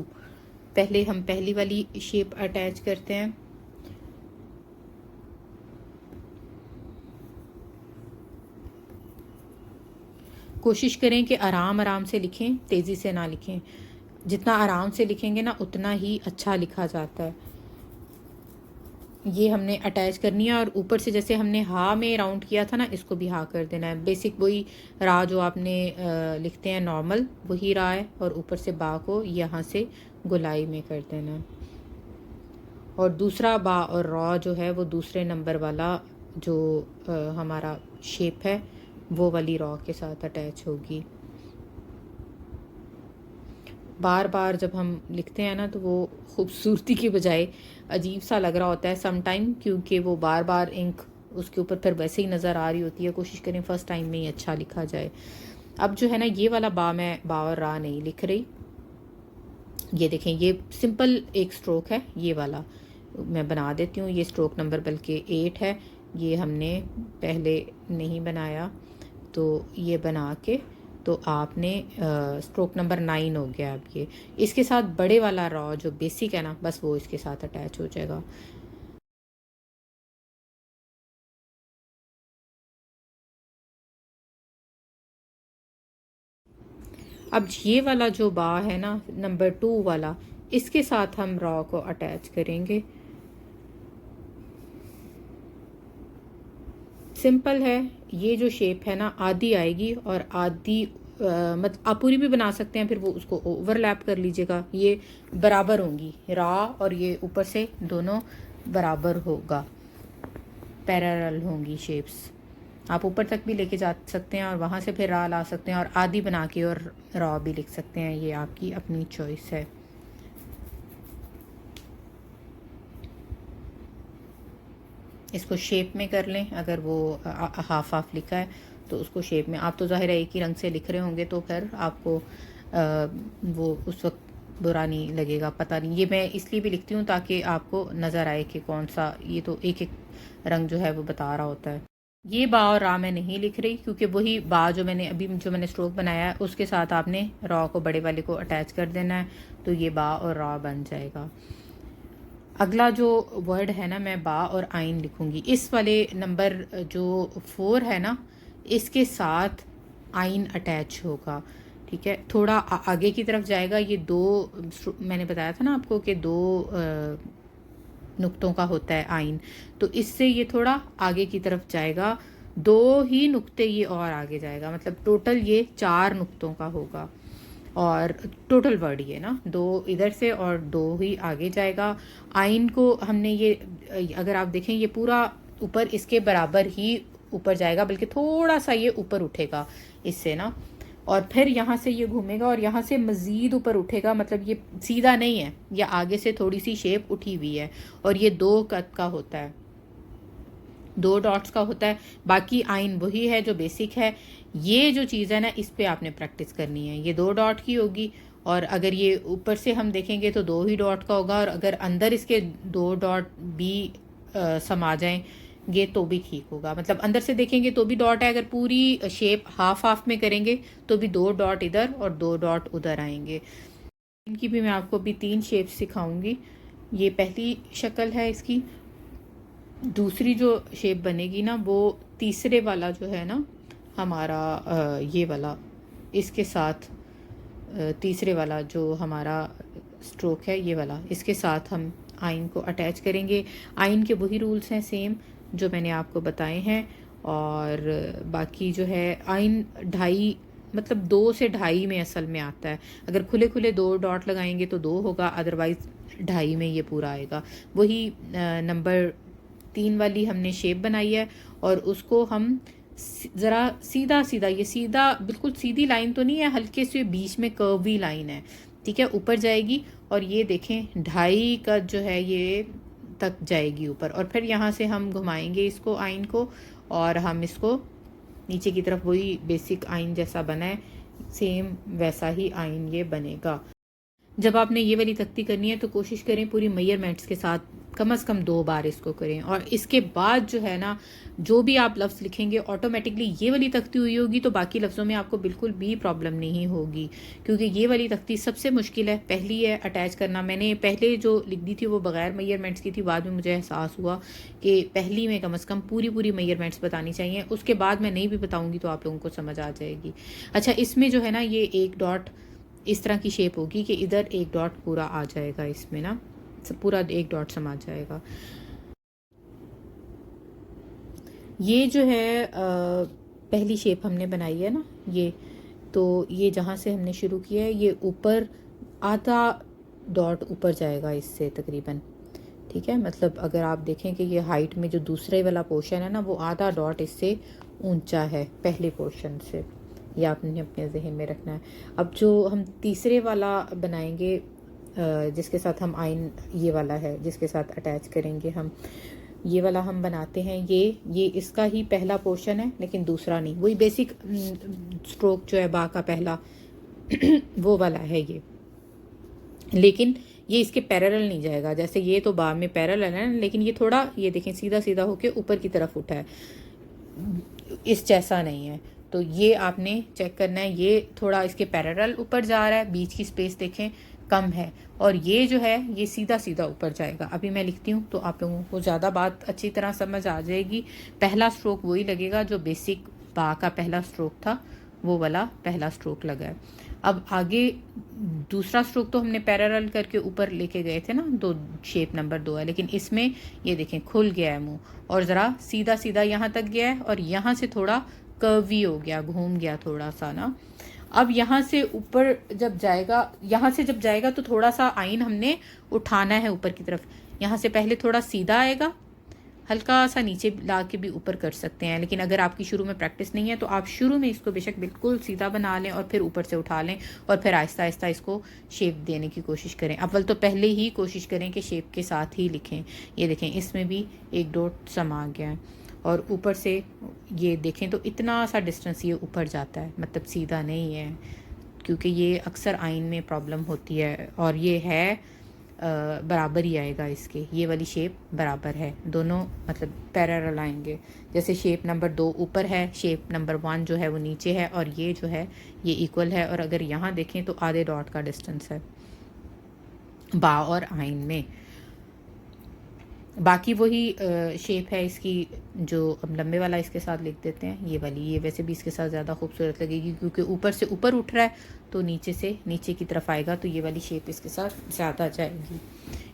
पहले हम पहली वाली शेप अटैच करते हैं। कोशिश करें कि आराम आराम से लिखें, तेज़ी से ना लिखें। जितना आराम से लिखेंगे ना उतना ही अच्छा लिखा जाता है। ये हमने अटैच करनी है और ऊपर से जैसे हमने हा में राउंड किया था ना, इसको भी हा कर देना है। बेसिक वही रा जो आपने लिखते हैं नॉर्मल, वही रा है, और ऊपर से बा को यहाँ से गोलाई में कर देना है। और दूसरा बा और रॉ जो है वो दूसरे नंबर वाला जो हमारा शेप है वो वाली रॉ के साथ अटैच होगी। बार बार जब हम लिखते हैं ना तो वो खूबसूरती की बजाय अजीब सा लग रहा होता है सम टाइम, क्योंकि वो बार बार इंक उसके ऊपर फिर वैसे ही नज़र आ रही होती है। कोशिश करें फर्स्ट टाइम में ही अच्छा लिखा जाए। अब जो है ना ये वाला बा, मैं बा और रा नहीं लिख रही। ये देखें, ये सिंपल एक स्ट्रोक है, ये वाला मैं बना देती हूँ। ये स्ट्रोक नंबर बल्कि 8 है, ये हमने पहले नहीं बनाया, तो ये बना के तो आपने स्ट्रोक नंबर 9 हो गया। अब ये इसके साथ बड़े वाला रॉ जो बेसिक है ना, बस वो इसके साथ अटैच हो जाएगा। अब ये वाला जो बा है ना, नंबर 2 वाला, इसके साथ हम रॉ को अटैच करेंगे। सिंपल है। ये जो शेप है ना आधी आएगी और आधी मतलब आप पूरी भी बना सकते हैं, फिर वो उसको ओवरलैप कर लीजिएगा। ये बराबर होंगी, रा और ये ऊपर से दोनों बराबर होगा, पैरेलल होंगी शेप्स। आप ऊपर तक भी लेके जा सकते हैं और वहाँ से फिर रा ला सकते हैं और आधी बना के और रा भी लिख सकते हैं। ये आपकी अपनी चॉइस है। इसको शेप में कर लें। अगर वो हाफ हाफ लिखा है तो उसको शेप में, आप तो ज़ाहिर है एक ही रंग से लिख रहे होंगे तो फिर आपको वो उस वक्त बुरा नहीं लगेगा। पता नहीं, ये मैं इसलिए भी लिखती हूँ ताकि आपको नज़र आए कि कौन सा, ये तो एक एक रंग जो है वो बता रहा होता है। ये बा और रा मैं नहीं लिख रही, क्योंकि वही बा जो मैंने स्ट्रोक बनाया है उसके साथ आपने रॉ को, बड़े वाले को अटैच कर देना है, तो ये बा और रा बन जाएगा। अगला जो वर्ड है ना, मैं बा और आइन लिखूंगी। इस वाले नंबर जो 4 है ना, इसके साथ आइन अटैच होगा। ठीक है, थोड़ा आगे की तरफ जाएगा। ये दो, मैंने बताया था ना आपको कि दो नुक्तों का होता है आइन, तो इससे ये थोड़ा आगे की तरफ जाएगा। 2 ही नुक्ते ये और आगे जाएगा, मतलब टोटल ये 4 नुक्तों का होगा। और टोटल वर्ड ये ना 2 इधर से और 2 ही आगे जाएगा। आइन को हमने ये, अगर आप देखें ये पूरा ऊपर इसके बराबर ही ऊपर जाएगा, बल्कि थोड़ा सा ये ऊपर उठेगा इससे ना, और फिर यहाँ से ये घूमेगा और यहाँ से मज़ीद ऊपर उठेगा। मतलब ये सीधा नहीं है, ये आगे से थोड़ी सी शेप उठी हुई है। और ये 2 कट का होता है, 2 डॉट्स का होता है। बाकी आइन वही है जो बेसिक है। ये जो चीज़ है ना, इस पे आपने प्रैक्टिस करनी है। ये 2 डॉट की होगी, और अगर ये ऊपर से हम देखेंगे तो 2 ही डॉट का होगा, और अगर अंदर इसके 2 डॉट भी समा जाएंगे तो भी ठीक होगा। मतलब अंदर से देखेंगे तो भी डॉट है, अगर पूरी शेप हाफ हाफ में करेंगे तो भी 2 डॉट इधर और 2 डॉट उधर आएंगे। इनकी भी मैं आपको भी 3 शेप सिखाऊंगी। ये पहली शक्ल है इसकी। दूसरी जो शेप बनेगी ना, वो तीसरे वाला जो है ना हमारा, ये वाला, इसके साथ तीसरे वाला जो हमारा स्ट्रोक है ये वाला, इसके साथ हम आइन को अटैच करेंगे। आइन के वही रूल्स हैं सेम जो मैंने आपको बताए हैं। और बाकी जो है आइन 2.5, मतलब 2 से 2.5 में असल में आता है। अगर खुले खुले 2 डॉट लगाएंगे तो 2 होगा, अदरवाइज़ 2.5 में ये पूरा आएगा। वही नंबर 3 वाली हमने शेप बनाई है, और उसको हम ज़रा सीधा सीधा, ये सीधा बिल्कुल सीधी लाइन तो नहीं है, हल्के से बीच में कर्वी लाइन है। ठीक है, ऊपर जाएगी और ये देखें 2.5 का जो है ये तक जाएगी ऊपर, और फिर यहाँ से हम घुमाएंगे इसको, आइन को, और हम इसको नीचे की तरफ, वही बेसिक आइन जैसा बना है सेम वैसा ही आइन ये बनेगा। जब आपने ये वाली तख्ती करनी है तो कोशिश करें पूरी मेजरमेंट्स के साथ कम से कम 2 बार इसको करें। और इसके बाद जो है ना, जो भी आप लफ्ज़ लिखेंगे ऑटोमेटिकली ये वाली तख्ती हुई होगी, तो बाकी लफ्ज़ों में आपको बिल्कुल भी प्रॉब्लम नहीं होगी, क्योंकि ये वाली तख्ती सबसे मुश्किल है। पहली है अटैच करना। मैंने पहले जो लिख दी थी वो बग़ैर मेजरमेंट्स की थी, बाद में मुझे एहसास हुआ कि पहली में कम से कम पूरी मेजरमेंट्स बतानी चाहिए। उसके बाद मैं नहीं भी बताऊँगी तो आप लोगों को समझ आ जाएगी। अच्छा, इसमें जो है ना, ये एक डॉट इस तरह की शेप होगी कि इधर एक डॉट पूरा आ जाएगा, इसमें ना पूरा एक डॉट समा जाएगा। ये जो है पहली शेप हमने बनाई है ना, ये तो ये जहाँ से हमने शुरू किया है ये ऊपर आधा डॉट ऊपर जाएगा इससे तकरीबन, ठीक है। मतलब अगर आप देखें कि ये हाइट में जो दूसरे वाला पोर्शन है ना, वो आधा डॉट इससे ऊंचा है पहले पोर्शन से। ये आपने अपने जहन में रखना है। अब जो हम तीसरे वाला बनाएंगे जिसके साथ हम आइन, ये वाला है जिसके साथ अटैच करेंगे हम, ये वाला हम बनाते हैं। ये इसका ही पहला पोर्शन है लेकिन दूसरा नहीं, वही बेसिक स्ट्रोक जो है बा का पहला वो वाला है ये, लेकिन ये इसके पैरेलल नहीं जाएगा। जैसे ये तो बा में पैरेलल है ना, लेकिन ये थोड़ा, ये देखें, सीधा सीधा होके ऊपर की तरफ उठा है, इस जैसा नहीं है। तो ये आपने चेक करना है, ये थोड़ा इसके पैरेलल ऊपर जा रहा है, बीच की स्पेस देखें कम है, और ये जो है ये सीधा सीधा ऊपर जाएगा। अभी मैं लिखती हूँ तो आप लोगों को ज़्यादा बात अच्छी तरह समझ आ जाएगी। पहला स्ट्रोक वही लगेगा जो बेसिक बा का पहला स्ट्रोक था, वो वाला पहला स्ट्रोक लगा है। अब आगे दूसरा स्ट्रोक तो हमने पैरेलल करके ऊपर लेके गए थे ना, दो शेप नंबर 2 है, लेकिन इसमें ये देखें खुल गया है मुंह, और ज़रा सीधा सीधा यहाँ तक गया है, और यहाँ से थोड़ा कर्वी हो गया, घूम गया थोड़ा सा ना। अब यहाँ से ऊपर जब जाएगा, यहाँ से जब जाएगा तो थोड़ा सा आइन हमने उठाना है ऊपर की तरफ। यहाँ से पहले थोड़ा सीधा आएगा, हल्का सा नीचे ला के भी ऊपर कर सकते हैं, लेकिन अगर आपकी शुरू में प्रैक्टिस नहीं है तो आप शुरू में इसको बेशक बिल्कुल सीधा बना लें और फिर ऊपर से उठा लें, और फिर आहिस्ता आहिस्ता इसको शेप देने की कोशिश करें। अव्वल तो पहले ही कोशिश करें कि शेप के साथ ही लिखें। ये देखें इसमें भी एक डॉट समा गया है, और ऊपर से ये देखें तो इतना सा डिस्टेंस ये ऊपर जाता है, मतलब सीधा नहीं है, क्योंकि ये अक्सर आइन में प्रॉब्लम होती है। और ये है बराबर ही आएगा इसके, ये वाली शेप बराबर है, दोनों मतलब पैरेलल आएंगे। जैसे शेप नंबर 2 ऊपर है, शेप नंबर 1 जो है वो नीचे है, और ये जो है ये इक्वल है। और अगर यहाँ देखें तो आधे डॉट का डिस्टेंस है बा और आइन में। बाकी वही शेप है इसकी, जो अब लंबे वाला इसके साथ लिख देते हैं, ये वाली। ये वैसे भी इसके साथ ज़्यादा खूबसूरत लगेगी, क्योंकि ऊपर से ऊपर उठ रहा है तो नीचे से नीचे की तरफ आएगा, तो ये वाली शेप इसके साथ ज़्यादा जाएगी।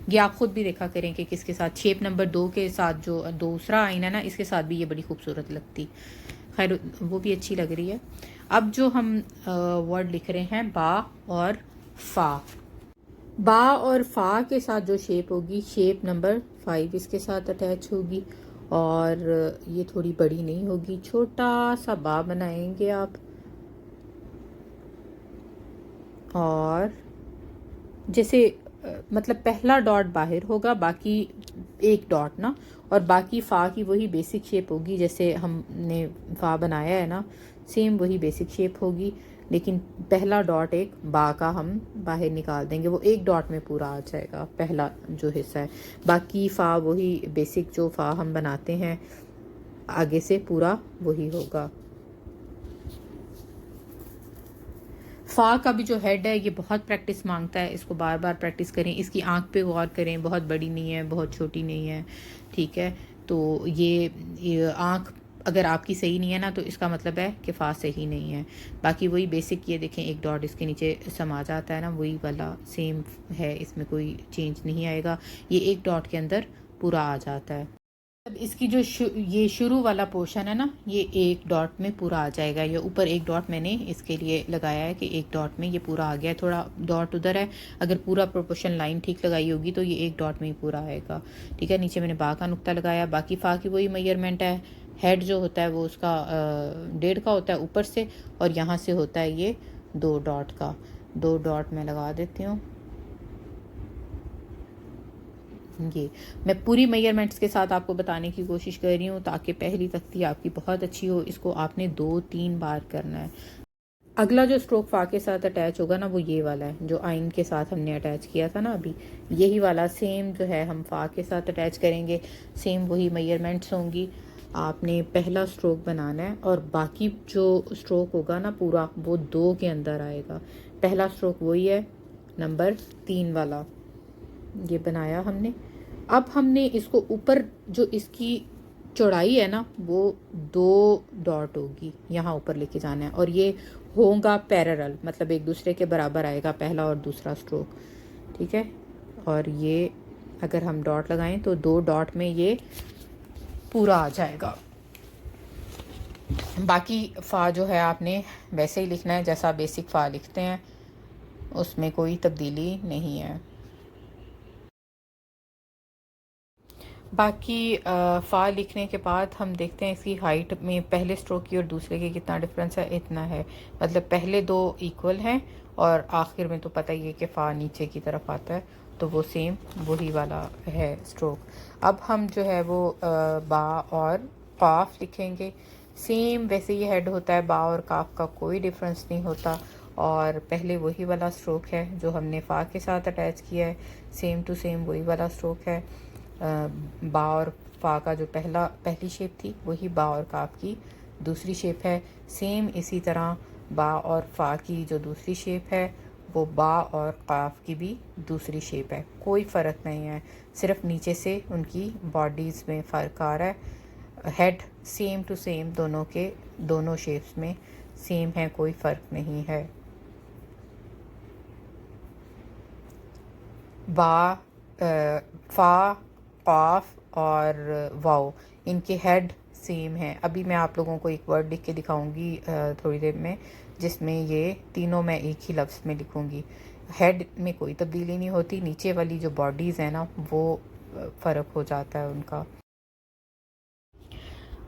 ये आप ख़ुद भी देखा करें कि किसके साथ, शेप नंबर 2 के साथ जो दूसरा आईना है ना, इसके साथ भी ये बड़ी खूबसूरत लगती। खैर वो भी अच्छी लग रही है। अब जो हम वर्ड लिख रहे हैं बा और फ़ा, बा और फ़ा के साथ जो शेप होगी, शेप नंबर 5 इसके साथ अटैच होगी, और ये थोड़ी बड़ी नहीं होगी, छोटा सा बा बनाएंगे आप। और जैसे मतलब पहला डॉट बाहर होगा, बाकी एक डॉट ना, और बाकी फ़ा की वही बेसिक शेप होगी जैसे हमने फ़ा बनाया है ना, सेम वही बेसिक शेप होगी, लेकिन पहला डॉट एक बा का हम बाहर निकाल देंगे, वो एक डॉट में पूरा आ जाएगा पहला जो हिस्सा है। बाकी फ़ा वही बेसिक जो फ़ा हम बनाते हैं आगे से पूरा वही होगा। फ़ा का भी जो हेड है ये बहुत प्रैक्टिस मांगता है, इसको बार बार प्रैक्टिस करें। इसकी आंख पे गौर करें, बहुत बड़ी नहीं है बहुत छोटी नहीं है, ठीक है। तो ये आंख अगर आपकी सही नहीं है ना, तो इसका मतलब है कि फ़ा सही नहीं है। बाकी वही बेसिक, ये देखें एक डॉट इसके नीचे समा जाता है ना, वही वाला सेम है, इसमें कोई चेंज नहीं आएगा, ये एक डॉट के अंदर पूरा आ जाता है। अब इसकी जो ये शुरू वाला पोर्शन है ना, ये एक डॉट में पूरा आ जाएगा। ये ऊपर एक डॉट मैंने इसके लिए लगाया है कि एक डॉट में ये पूरा आ गया है, थोड़ा डॉट उधर है, अगर पूरा प्रोपोर्शन लाइन ठीक लगाई होगी तो ये एक डॉट में ही पूरा आएगा, ठीक है। नीचे मैंने बा का नुक्ता लगाया। बाकी फ़ा की वही मेजरमेंट है, हेड जो होता है वो उसका 1.5 का होता है ऊपर से, और यहाँ से होता है ये 2 डॉट का। 2 डॉट मैं लगा देती हूँ। ये मैं पूरी मेजरमेंट्स के साथ आपको बताने की कोशिश कर रही हूँ ताकि पहली तख्ती आपकी बहुत अच्छी हो। इसको आपने 2-3 बार करना है। अगला जो स्ट्रोक फा के साथ अटैच होगा ना वो ये वाला है जो आइन के साथ हमने अटैच किया था ना अभी, यही वाला सेम जो है हम फा के साथ अटैच करेंगे। सेम वही मेजरमेंट्स होंगी। आपने पहला स्ट्रोक बनाना है और बाकी जो स्ट्रोक होगा ना पूरा वो 2 के अंदर आएगा। पहला स्ट्रोक वही है नंबर 3 वाला, ये बनाया हमने। अब हमने इसको ऊपर जो इसकी चौड़ाई है ना वो 2 डॉट होगी, यहाँ ऊपर लेके जाना है और ये होगा पैरेलल, मतलब एक दूसरे के बराबर आएगा पहला और दूसरा स्ट्रोक, ठीक है। और ये अगर हम डॉट लगाएं तो 2 डॉट में ये पूरा आ जाएगा। बाकी फ़ा जो है आपने वैसे ही लिखना है जैसा बेसिक फ़ा लिखते हैं, उसमें कोई तब्दीली नहीं है। बाकी फ़ा लिखने के बाद हम देखते हैं इसकी हाइट में पहले स्ट्रोक की और दूसरे के कितना डिफरेंस है। इतना है, मतलब पहले 2 इक्वल हैं और आखिर में तो पता ही है कि फ़ा नीचे की तरफ आता है, तो वो सेम वही वाला है स्ट्रोक। अब हम जो है वो बा और काफ लिखेंगे। सेम वैसे ही हेड होता है, बा और काफ का कोई डिफरेंस नहीं होता और पहले वही वाला स्ट्रोक है जो हमने फ़ा के साथ अटैच किया है, सेम टू सेम वही वाला स्ट्रोक है। बा और फ़ा का जो पहली शेप थी वही बा और काफ की दूसरी शेप है। सेम इसी तरह बा और फ़ा की जो दूसरी शेप है वो बा और काफ की भी दूसरी शेप है। कोई फ़र्क नहीं है, सिर्फ नीचे से उनकी बॉडीज़ में फ़र्क आ रहा है। हेड सेम टू सेम दोनों के, दोनों शेप्स में सेम है, कोई फ़र्क नहीं है। बा, फ़ा, काफ और वाओ, इनके हेड सेम है। अभी मैं आप लोगों को एक वर्ड लिख के दिखाऊंगी थोड़ी देर में, जिसमें ये तीनों मैं एक ही लफ्ज़ में लिखूंगी। हेड में कोई तब्दीली नहीं होती, नीचे वाली जो बॉडीज़ है ना वो फ़र्क हो जाता है उनका।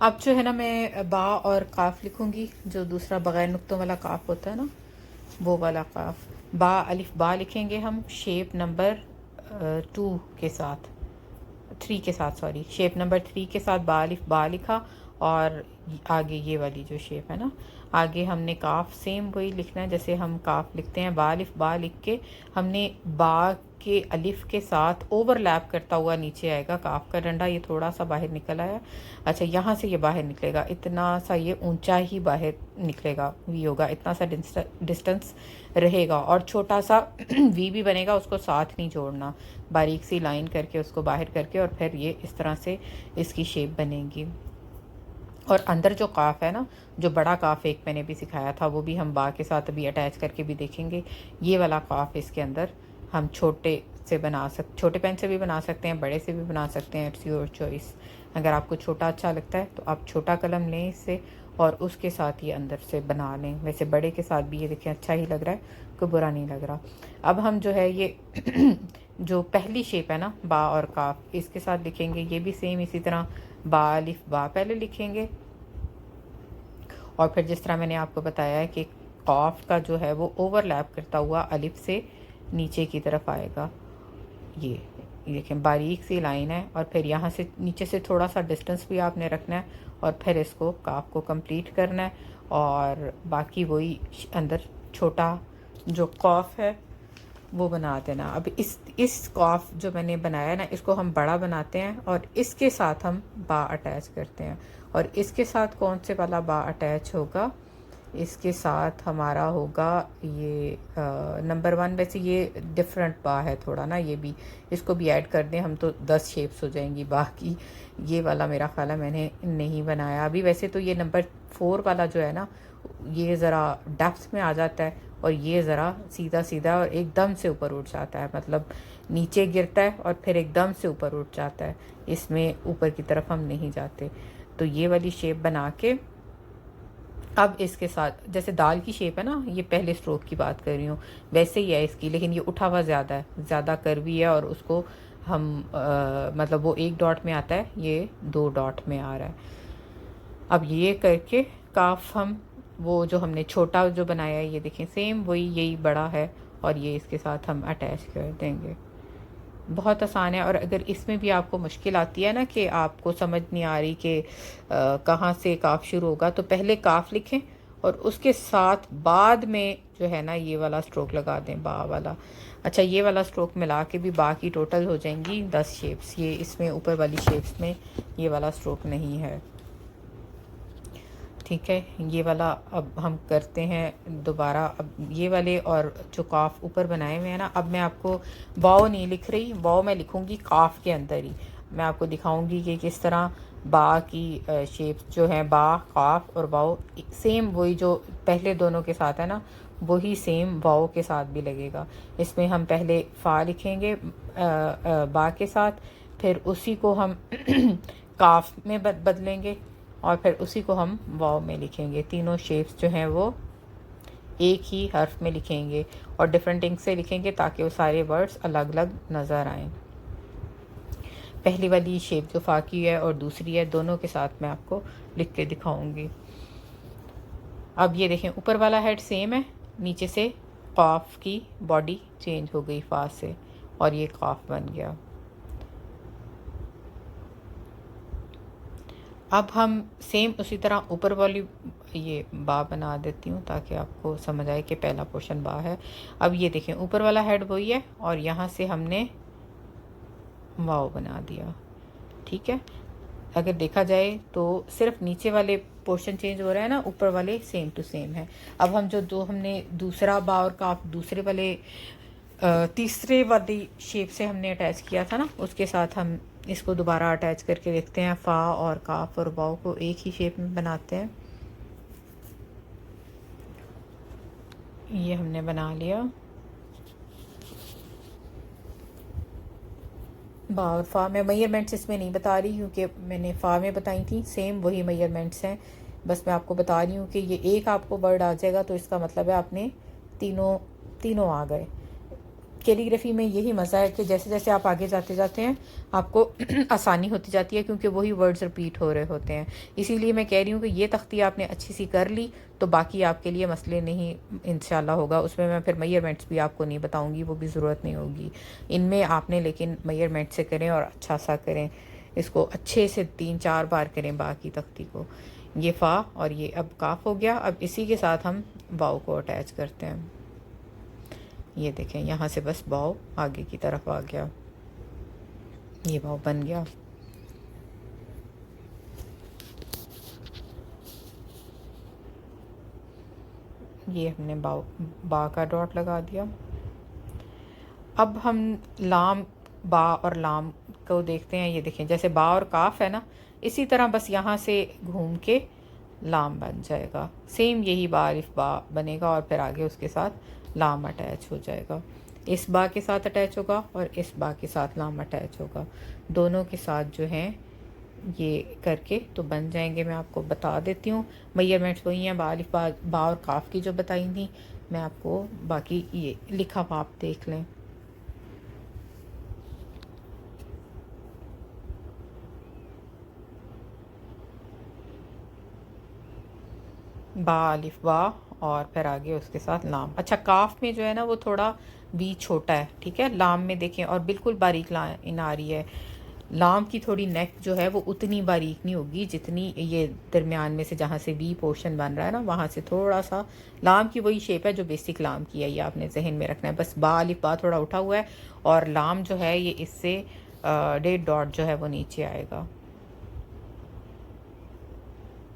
अब जो है ना मैं बा और काफ लिखूंगी, जो दूसरा बगैर नुक्तों वाला काफ होता है ना वो वाला काफ। बा अलिफ बा लिखेंगे हम शेप नंबर 2 के साथ, 3 के साथ, सॉरी, शेप नंबर 3 के साथ बा अलिफ बा लिखा और आगे ये वाली जो शेप है ना, आगे हमने काफ सेम वही लिखना है जैसे हम काफ लिखते हैं। बा अलिफ बा लिख के हमने बा के अलिफ के साथ ओवरलैप करता हुआ नीचे आएगा काफ का डंडा, ये थोड़ा सा बाहर निकल आया। अच्छा, यहाँ से ये बाहर निकलेगा, इतना सा ये ऊंचा ही बाहर निकलेगा, वी होगा, इतना सा डिस्टेंस रहेगा और छोटा सा वी भी बनेगा, उसको साथ नहीं जोड़ना, बारीक सी लाइन करके उसको बाहर करके और फिर ये इस तरह से इसकी शेप बनेगी। और अंदर जो काफ है ना, जो बड़ा काफ एक मैंने भी सिखाया था, वो भी हम बा के साथ अभी अटैच करके भी देखेंगे। ये वाला काफ इसके अंदर हम छोटे छोटे पेन से भी बना सकते हैं, बड़े से भी बना सकते हैं, इट्स योर चॉइस। अगर आपको छोटा अच्छा लगता है तो आप छोटा कलम लें इससे और उसके साथ ये अंदर से बना लें। वैसे बड़े के साथ भी ये देखें अच्छा ही लग रहा है, कोई बुरा नहीं लग रहा। अब हम जो है ये जो पहली शेप है ना बा और काफ, इसके साथ लिखेंगे। ये भी सेम इसी तरह बा अलिफ बा पहले लिखेंगे और फिर जिस तरह मैंने आपको बताया है कि काफ का जो है वो ओवरलैप करता हुआ अलिफ से नीचे की तरफ आएगा। ये देखें बारीक सी लाइन है और फिर यहाँ से नीचे से थोड़ा सा डिस्टेंस भी आपने रखना है और फिर इसको काफ को कंप्लीट करना है और बाकी वही अंदर छोटा जो काफ है वो बना देना। अब इस काफ जो मैंने बनाया ना, इसको हम बड़ा बनाते हैं और इसके साथ हम बा अटैच करते हैं। और इसके साथ कौन से वाला बा अटैच होगा, इसके साथ हमारा होगा ये नंबर 1। वैसे ये डिफरेंट बा है थोड़ा ना, ये भी, इसको भी ऐड कर दें हम तो 10 शेप्स हो जाएंगी बा की। ये वाला मेरा ख्याल है मैंने नहीं बनाया अभी। वैसे तो ये नंबर 4 वाला जो है ना, ये ज़रा डेप्थ में आ जाता है और ये ज़रा सीधा सीधा और एकदम से ऊपर उठ जाता है, मतलब नीचे गिरता है और फिर एकदम से ऊपर उठ जाता है। इसमें ऊपर की तरफ हम नहीं जाते। तो ये वाली शेप बना के अब इसके साथ जैसे दाल की शेप है ना, ये पहले स्ट्रोक की बात कर रही हूँ, वैसे ही है इसकी, लेकिन ये उठा हुआ ज़्यादा है, ज़्यादा कर्वी है और उसको हम मतलब वो 1 डॉट में आता है, ये 2 डॉट में आ रहा है। अब ये करके काफ हम वो जो हमने छोटा जो बनाया है, ये देखें सेम वही, यही बड़ा है और ये इसके साथ हम अटैच कर देंगे। बहुत आसान है। और अगर इसमें भी आपको मुश्किल आती है ना कि आपको समझ नहीं आ रही कि कहाँ से काफ शुरू होगा, तो पहले काफ लिखें और उसके साथ बाद में जो है ना ये वाला स्ट्रोक लगा दें, बा वाला। अच्छा, ये वाला स्ट्रोक मिला के भी बा की टोटल हो जाएंगी 10 शेप्स। ये इसमें ऊपर वाली शेप्स में ये वाला स्ट्रोक नहीं है, ठीक है। ये वाला अब हम करते हैं दोबारा। अब ये वाले और जो काफ ऊपर बनाए हुए हैं ना, अब मैं आपको वाव नहीं लिख रही, वाव मैं लिखूँगी काफ के अंदर ही। मैं आपको दिखाऊंगी कि किस तरह बा की शेप्स जो हैं, बा, काफ और वाव सेम वही जो पहले दोनों के साथ है ना, वही सेम वाव के साथ भी लगेगा। इसमें हम पहले फ़ा लिखेंगे बा के साथ, फिर उसी को हम काफ में बदलेंगे और फिर उसी को हम वाव में लिखेंगे। तीनों शेप्स जो हैं वो एक ही हर्फ में लिखेंगे और डिफरेंट इंक से लिखेंगे ताकि वो सारे वर्ड्स अलग अलग नज़र आएं। पहली वाली शेप जो फ़ा की है और दूसरी है, दोनों के साथ मैं आपको लिख के दिखाऊंगी। अब ये देखें, ऊपर वाला हेड सेम है, नीचे से काफ की बॉडी चेंज हो गई फ़ा से और ये काफ बन गया। अब हम सेम उसी तरह ऊपर वाली ये बा बना देती हूँ ताकि आपको समझ आए कि पहला पोर्शन बा है। अब ये देखें, ऊपर वाला हेड वही है और यहाँ से हमने वाव बना दिया, ठीक है। अगर देखा जाए तो सिर्फ नीचे वाले पोर्शन चेंज हो रहा है ना, ऊपर वाले सेम टू सेम है। अब हम जो हमने दूसरा बा और काफ दूसरे वाले तीसरे वाली शेप से हमने अटैच किया था ना, उसके साथ हम इसको दोबारा अटैच करके देखते हैं। फ़ा और काफ और वाव को एक ही शेप में बनाते हैं। ये हमने बना लिया। बा और फ़ा में मेजरमेंट्स इसमें नहीं बता रही क्योंकि मैंने फ़ा में बताई थी, सेम वही मेजरमेंट्स हैं। बस मैं आपको बता रही हूँ कि ये एक आपको वर्ड आ जाएगा तो इसका मतलब है आपने तीनों आ गए। कैलीग्राफी में यही मज़ा है कि जैसे जैसे आप आगे जाते जाते हैं आपको आसानी होती जाती है क्योंकि वही वर्ड्स रिपीट हो रहे होते हैं। इसीलिए मैं कह रही हूँ कि ये तख्ती आपने अच्छी सी कर ली तो बाकी आपके लिए मसले नहीं इंशाल्लाह होगा। उसमें मैं फिर मेजरमेंट्स भी आपको नहीं बताऊँगी, वो भी ज़रूरत नहीं होगी। इनमें आपने लेकिन मेजरमेंट से करें और अच्छा सा करें, इसको अच्छे से 3-4 बार करें बाकी तख्ती को। ये फ़ा और ये अब काफ हो गया। अब इसी के साथ हम वाव को अटैच करते हैं। ये देखें, यहाँ से बस वाव आगे की तरफ आ गया, ये वाव बन गया। ये हमने बा का डॉट लगा दिया। अब हम लाम, बा और लाम को देखते हैं। ये देखें, जैसे बा और काफ है ना, इसी तरह बस यहाँ से घूम के लाम बन जाएगा। सेम यही बा अलिफ बा बनेगा और फिर आगे उसके साथ लाम अटैच हो जाएगा। इस बा के साथ अटैच होगा और इस बा के साथ लाम अटैच होगा। दोनों के साथ जो हैं ये करके तो बन जाएंगे। मैं आपको बता देती हूँ, मेजरमेंट्स वही हैं, बा अलिफ बा और काफ की जो बताई थी। मैं आपको बाकी ये लिखा हुआ आप देख लें। बा अलिफ बा और फिर आगे उसके साथ लाम। अच्छा, काफ में जो है ना वो थोड़ा वी छोटा है, ठीक है। लाम में देखें और बिल्कुल बारीक लाइन आ रही है। लाम की थोड़ी नेक जो है वो उतनी बारीक नहीं होगी जितनी ये दरमियान में से जहाँ से वी पोर्शन बन रहा है ना, वहाँ से थोड़ा सा लाम की वही शेप है जो बेसिक लाम की है। ये आपने जहन में रखना है। बस बा अलिफ बा थोड़ा उठा हुआ है और लाम जो है ये इससे 1.5 डॉट जो है वो नीचे आएगा।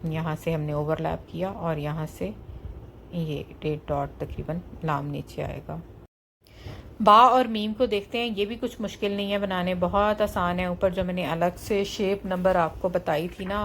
यहाँ से हमने ओवरलैप किया और यहाँ से ये 1.5 डॉट तकरीबन लाम नीचे आएगा। बा और मीम को देखते हैं। ये भी कुछ मुश्किल नहीं है बनाने, बहुत आसान है। ऊपर जो मैंने अलग से शेप नंबर आपको बताई थी ना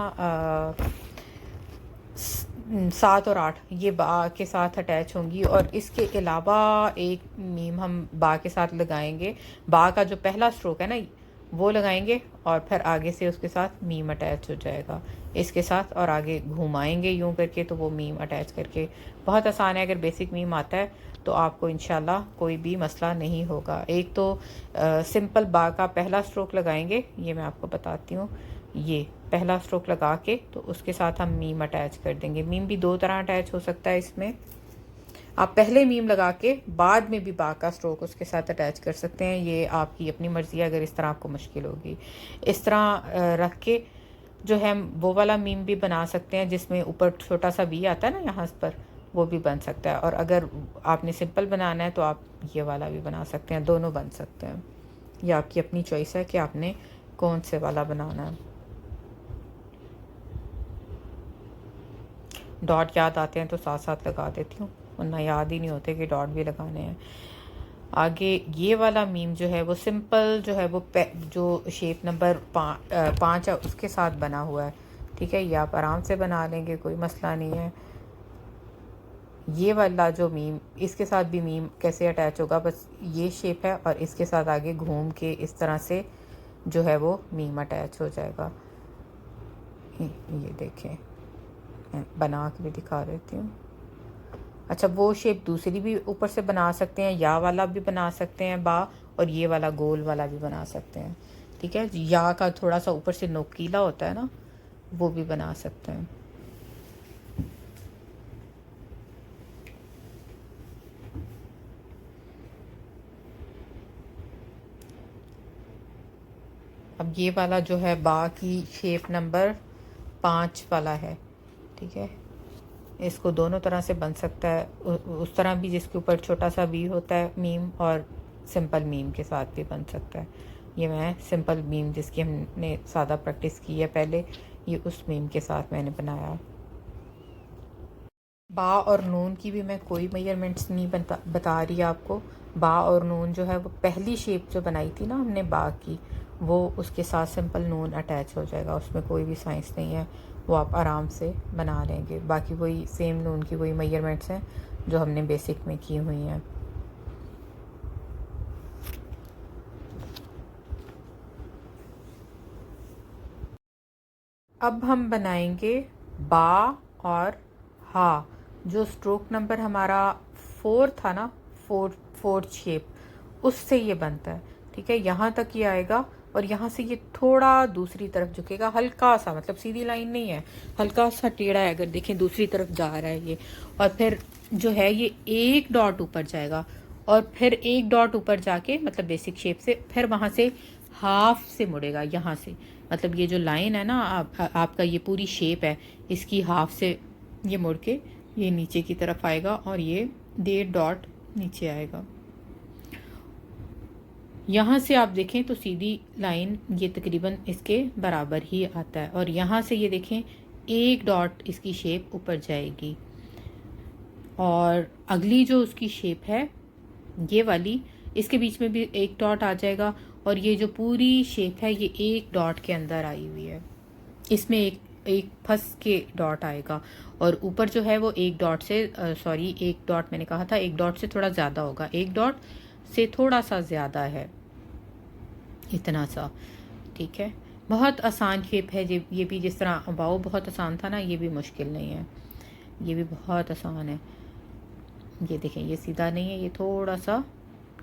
7 और 8, ये बा के साथ अटैच होंगी और इसके अलावा एक मीम हम बा के साथ लगाएंगे। बा का जो पहला स्ट्रोक है ना वो लगाएंगे और फिर आगे से उसके साथ मीम अटैच हो जाएगा इसके साथ और आगे घुमाएंगे यूं करके तो वो मीम अटैच करके। बहुत आसान है, अगर बेसिक मीम आता है तो आपको इंशाल्लाह कोई भी मसला नहीं होगा। एक तो सिंपल बा का पहला स्ट्रोक लगाएंगे, ये मैं आपको बताती हूँ। ये पहला स्ट्रोक लगा के तो उसके साथ हम मीम अटैच कर देंगे। मीम भी 2 तरह अटैच हो सकता है इसमें। आप पहले मीम लगा के बाद में भी बा का स्ट्रोक उसके साथ अटैच कर सकते हैं, ये आपकी अपनी मर्ज़ी है। अगर इस तरह आपको मुश्किल होगी, इस तरह रख के जो है वो वाला मीम भी बना सकते हैं जिसमें ऊपर छोटा सा वी आता है ना यहाँ पर, वो भी बन सकता है। और अगर आपने सिंपल बनाना है तो आप ये वाला भी बना सकते हैं, दोनों बन सकते हैं। ये आपकी अपनी चॉइस है कि आपने कौन से वाला बनाना है। डॉट याद आते हैं तो साथ साथ लगा देती हूँ, वरना याद ही नहीं होते कि डॉट भी लगाने हैं। आगे ये वाला मीम जो है वो सिंपल जो है वो जो शेप नंबर 5 है उसके साथ बना हुआ है। ठीक है, ये आप आराम से बना लेंगे, कोई मसला नहीं है। ये वाला जो मीम, इसके साथ भी मीम कैसे अटैच होगा, बस ये शेप है और इसके साथ आगे घूम के इस तरह से जो है वो मीम अटैच हो जाएगा। ये देखें, बना के भी दिखा देती हूँ। अच्छा, वो शेप दूसरी भी ऊपर से बना सकते हैं, या वाला भी बना सकते हैं बा, और ये वाला गोल वाला भी बना सकते हैं। ठीक है, या का थोड़ा सा ऊपर से नोकीला होता है ना, वो भी बना सकते हैं। अब ये वाला जो है बा की शेप नंबर 5 वाला है। ठीक है, इसको दोनों तरह से बन सकता है, उस तरह भी जिसके ऊपर छोटा सा वी होता है मीम, और सिंपल मीम के साथ भी बन सकता है। ये मैं सिंपल मीम जिसकी हमने सादा प्रैक्टिस की है पहले, ये उस मीम के साथ मैंने बनाया। बा और नून की भी मैं कोई मेजरमेंट्स नहीं बता रही आपको। बा और नून जो है वो पहली शेप जो बनाई थी ना हमने बा की, वो उसके साथ सिंपल नून अटैच हो जाएगा, उसमें कोई भी साइंस नहीं है, वो आप आराम से बना लेंगे। बाकी वही सेम नून की वही मेजरमेंट्स हैं जो हमने बेसिक में की हुई हैं। अब हम बनाएंगे बा और हा, जो स्ट्रोक नंबर हमारा 4 था ना, फोर्थ शेप, उससे ये बनता है। ठीक है, यहाँ तक ये आएगा और यहाँ से ये थोड़ा दूसरी तरफ झुकेगा, हल्का सा, मतलब सीधी लाइन नहीं है, हल्का सा टेढ़ा है। अगर देखें दूसरी तरफ जा रहा है ये, और फिर जो है ये एक डॉट ऊपर जाएगा, और फिर एक डॉट ऊपर जाके मतलब बेसिक शेप से फिर वहाँ से हाफ से मुड़ेगा यहाँ से। मतलब ये जो लाइन है ना, आपका ये पूरी शेप है, इसकी हाफ से ये मुड़ के ये नीचे की तरफ आएगा और ये 1.5 डॉट नीचे आएगा। यहाँ से आप देखें तो सीधी लाइन ये तकरीबन इसके बराबर ही आता है, और यहाँ से ये देखें एक डॉट इसकी शेप ऊपर जाएगी, और अगली जो उसकी शेप है ये वाली, इसके बीच में भी एक डॉट आ जाएगा, और ये जो पूरी शेप है ये एक डॉट के अंदर आई हुई है, इसमें एक फंस के डॉट आएगा, और ऊपर जो है वो एक डॉट से सॉरी, एक डॉट मैंने कहा था, एक डॉट से थोड़ा ज़्यादा होगा, एक डॉट से थोड़ा सा ज़्यादा है, इतना सा। ठीक है, बहुत आसान शेप है ये भी, जिस तरह बाओ बहुत आसान था ना, ये भी मुश्किल नहीं है, ये भी बहुत आसान है। ये देखें, ये सीधा नहीं है, ये थोड़ा सा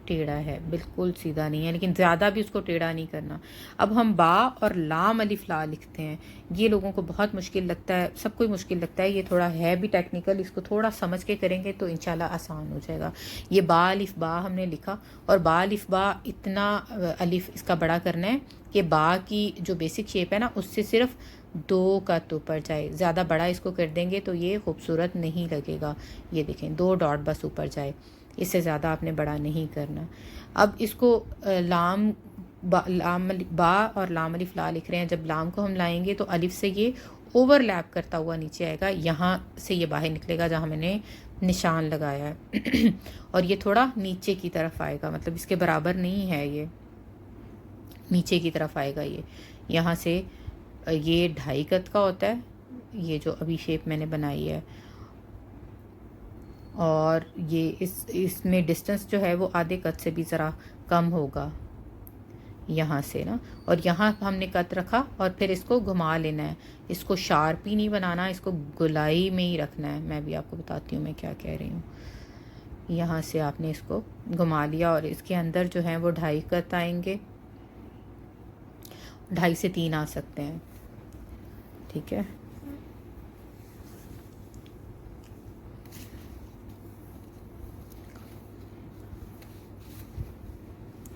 टेढ़ा है, बिल्कुल सीधा नहीं है, लेकिन ज़्यादा भी उसको टेढ़ा नहीं करना। अब हम बा और लाम अलिफ ला लिखते हैं, ये लोगों को बहुत मुश्किल लगता है, सबको मुश्किल लगता है, ये थोड़ा है भी टेक्निकल, इसको थोड़ा समझ के करेंगे तो इंशाल्लाह आसान हो जाएगा। ये बा अलिफ बा हमने लिखा, और बा अलिफ बा इतना अलिफ इसका बड़ा करना है कि बा की जो बेसिक शेप है ना उससे सिर्फ 2 कत ऊपर जाए, ज़्यादा बड़ा इसको कर देंगे तो ये खूबसूरत नहीं लगेगा। ये देखें 2 डॉट बस ऊपर जाए, इससे ज़्यादा आपने बड़ा नहीं करना। अब इसको लाम बा और लाम अलिफ ला लिख रहे हैं, जब लाम को हम लाएंगे तो अलिफ से ये ओवरलैप करता हुआ नीचे आएगा, यहाँ से ये बाहर निकलेगा जहाँ मैंने निशान लगाया है और ये थोड़ा नीचे की तरफ आएगा, मतलब इसके बराबर नहीं है, ये नीचे की तरफ आएगा। ये यहाँ से ये 2.5 गज का होता है, ये जो अभी शेप मैंने बनाई है, और ये इसमें डिस्टेंस जो है वो आधे कद से भी ज़रा कम होगा यहाँ से ना, और यहाँ हमने कद रखा और फिर इसको घुमा लेना है, इसको शार्प ही नहीं बनाना, इसको गुलाई में ही रखना है। मैं भी आपको बताती हूँ मैं क्या कह रही हूँ। यहाँ से आपने इसको घुमा लिया और इसके अंदर जो है वो 2.5 कद आएंगे, 2.5 से 3 आ सकते हैं। ठीक है,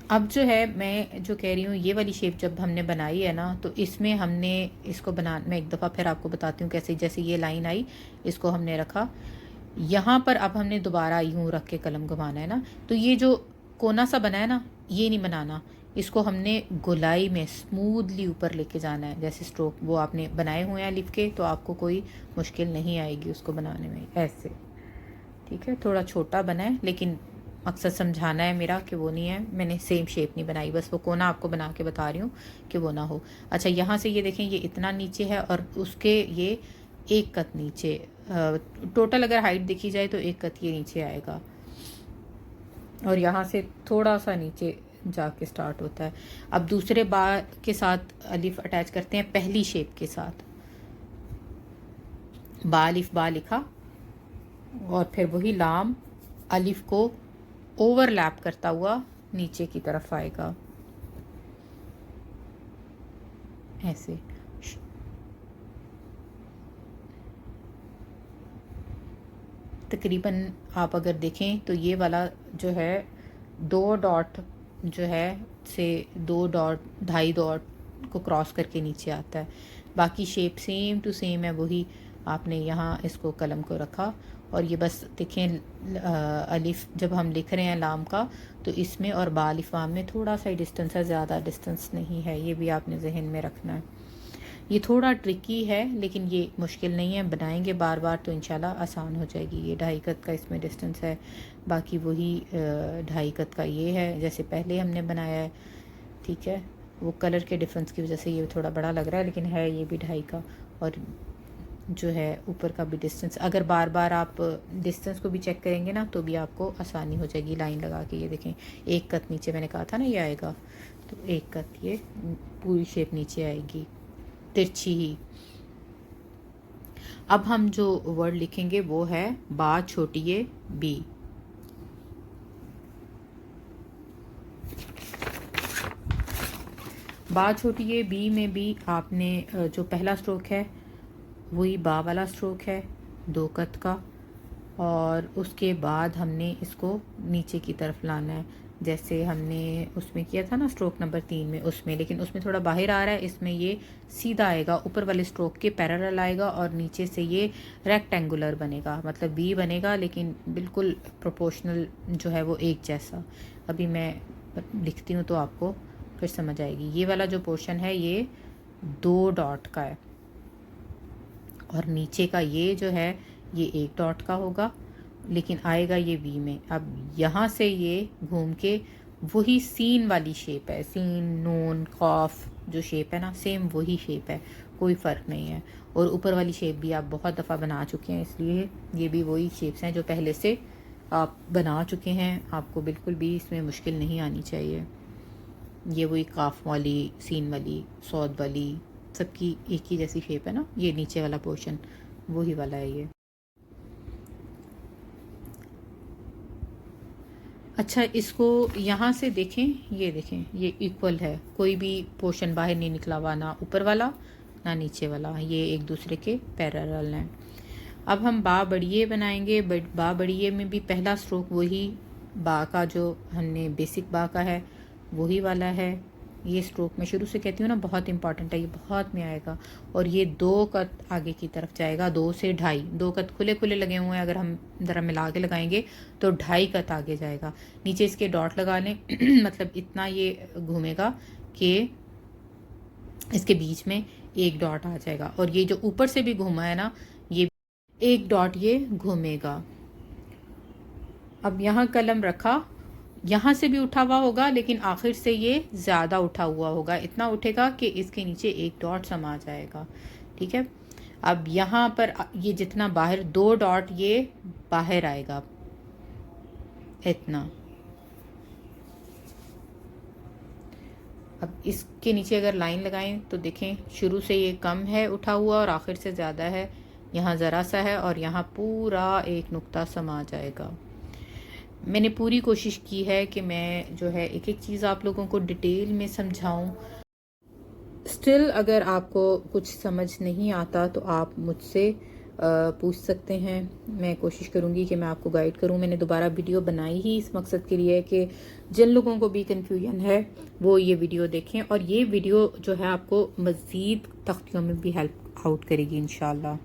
अब जो है मैं जो कह रही हूँ, ये वाली शेप जब हमने बनाई है ना, तो इसमें हमने इसको मैं एक दफ़ा फिर आपको बताती हूँ कैसे। जैसे ये लाइन आई, इसको हमने रखा यहाँ पर, अब हमने दोबारा यूँ रख के कलम घुमाना है ना, तो ये जो कोना सा बना है ना, ये नहीं बनाना, इसको हमने गोलाई में स्मूथली ऊपर लेके जाना है। जैसे स्ट्रोक वो आपने बनाए हुए हैं लिख के, तो आपको कोई मुश्किल नहीं आएगी उसको बनाने में, ऐसे। ठीक है, थोड़ा छोटा बना है, लेकिन मकसद समझाना है मेरा कि वो नहीं है, मैंने सेम शेप नहीं बनाई, बस वो कोना आपको बना के बता रही हूँ कि वो ना हो। अच्छा, यहाँ से ये देखें, ये इतना नीचे है और उसके ये एक कत नीचे, टोटल अगर हाइट देखी जाए तो एक कत ये नीचे आएगा, और यहाँ से थोड़ा सा नीचे जाके स्टार्ट होता है। अब दूसरे बार के साथ अलिफ अटैच करते हैं, पहली शेप के साथ बा अलिफ बा लिखा, और फिर वही लाम अलिफ को ओवरलैप करता हुआ नीचे की तरफ आएगा, ऐसे। तकरीबन आप अगर देखें तो ये वाला जो है 2 डॉट जो है से 2 डॉट 2.5 डॉट को क्रॉस करके नीचे आता है। बाकी शेप सेम टू सेम है, वही आपने यहाँ इसको कलम को रखा, और ये बस देखें अलिफ जब हम लिख रहे हैं लाम का, तो इसमें और बा अलिफ वाम में थोड़ा सा ही डिस्टेंस है, ज़्यादा डिस्टेंस नहीं है, ये भी आपने जहन में रखना है। ये थोड़ा ट्रिकी है, लेकिन ये मुश्किल नहीं है, बनाएंगे बार बार तो इंशाल्लाह आसान हो जाएगी। ये 2.5 गज का इसमें डिस्टेंस है, बाकी वही 2.5 गज का ये है जैसे पहले हमने बनाया है। ठीक है, वो कलर के डिफरेंस की वजह से ये थोड़ा बड़ा लग रहा है, लेकिन है ये भी 2.5 का। और जो है ऊपर का भी डिस्टेंस, अगर बार बार आप डिस्टेंस को भी चेक करेंगे ना, तो भी आपको आसानी हो जाएगी लाइन लगा के। ये देखें, एक कत नीचे मैंने कहा था ना ये आएगा, तो एक कत ये पूरी शेप नीचे आएगी तिरछी ही। अब हम जो वर्ड लिखेंगे वो है बा छोटी ए बी। बा छोटी ए बी में भी आपने जो पहला स्ट्रोक है वही बा वाला स्ट्रोक है 2 कत का, और उसके बाद हमने इसको नीचे की तरफ लाना है, जैसे हमने उसमें किया था ना स्ट्रोक नंबर 3 में, उसमें, लेकिन उसमें थोड़ा बाहर आ रहा है, इसमें ये सीधा आएगा, ऊपर वाले स्ट्रोक के पैरेलल आएगा, और नीचे से ये रेक्टेंगुलर बनेगा, मतलब बी बनेगा, लेकिन बिल्कुल प्रोपोर्शनल जो है वो एक जैसा। अभी मैं लिखती हूँ तो आपको फिर समझ आएगी। ये वाला जो पोर्शन है ये 2 डॉट का है, और नीचे का ये जो है ये 1 डॉट का होगा, लेकिन आएगा ये वी में। अब यहाँ से ये घूम के वही सीन वाली शेप है, सीन नून कॉफ जो शेप है ना, सेम वही शेप है, कोई फ़र्क नहीं है। और ऊपर वाली शेप भी आप बहुत दफ़ा बना चुके हैं, इसलिए ये भी वही शेप्स हैं जो पहले से आप बना चुके हैं, आपको बिल्कुल भी इसमें मुश्किल नहीं आनी चाहिए। ये वही काफ वाली, सीन वाली, सौद वाली, सबकी एक ही जैसी शेप है ना। ये नीचे वाला पोर्शन वही वाला है ये। अच्छा, इसको यहाँ से देखें, ये देखें, ये इक्वल है, कोई भी पोर्शन बाहर नहीं निकला हुआ, ना ऊपर वाला ना नीचे वाला, ये एक दूसरे के पैरेलल हैं। अब हम बा बड़िए बनाएंगे। बा बड़िए में भी पहला स्ट्रोक वही बा का जो हमने बेसिक बा का है वही वाला है। ये स्ट्रोक मैं शुरू से कहती हूँ ना, बहुत इंपॉर्टेंट है, ये बहुत में आएगा। और ये 2 कत आगे की तरफ जाएगा, 2 से 2.5, 2 कत खुले खुले लगे हुए हैं, अगर हम ज़रा मिला के लगाएंगे तो 2.5 कत आगे जाएगा। नीचे इसके डॉट लगा लें मतलब इतना ये घूमेगा कि इसके बीच में 1 डॉट आ जाएगा, और ये जो ऊपर से भी घूमा है ना, ये 1 डॉट ये घूमेगा। अब यहाँ कलम रखा, यहाँ से भी उठा हुआ होगा, लेकिन आखिर से ये ज़्यादा उठा हुआ होगा, इतना उठेगा कि इसके नीचे 1 डॉट समा जाएगा। ठीक है, अब यहाँ पर ये जितना बाहर 2 डॉट ये बाहर आएगा, इतना। अब इसके नीचे अगर लाइन लगाएं तो देखें, शुरू से ये कम है उठा हुआ और आखिर से ज़्यादा है, यहाँ ज़रा सा है, और यहाँ पूरा एक नुक्ता समा जाएगा। मैंने पूरी कोशिश की है कि मैं जो है एक एक चीज़ आप लोगों को डिटेल में समझाऊं। स्टिल अगर आपको कुछ समझ नहीं आता तो आप मुझसे पूछ सकते हैं। मैं कोशिश करूँगी कि मैं आपको गाइड करूँ। मैंने दोबारा वीडियो बनाई ही इस मकसद के लिए कि जिन लोगों को भी कन्फ्यूजन है वो ये वीडियो देखें, और ये वीडियो जो है आपको मज़ीद तख्तियों में भी हेल्प आउट करेगी इंशाल्लाह।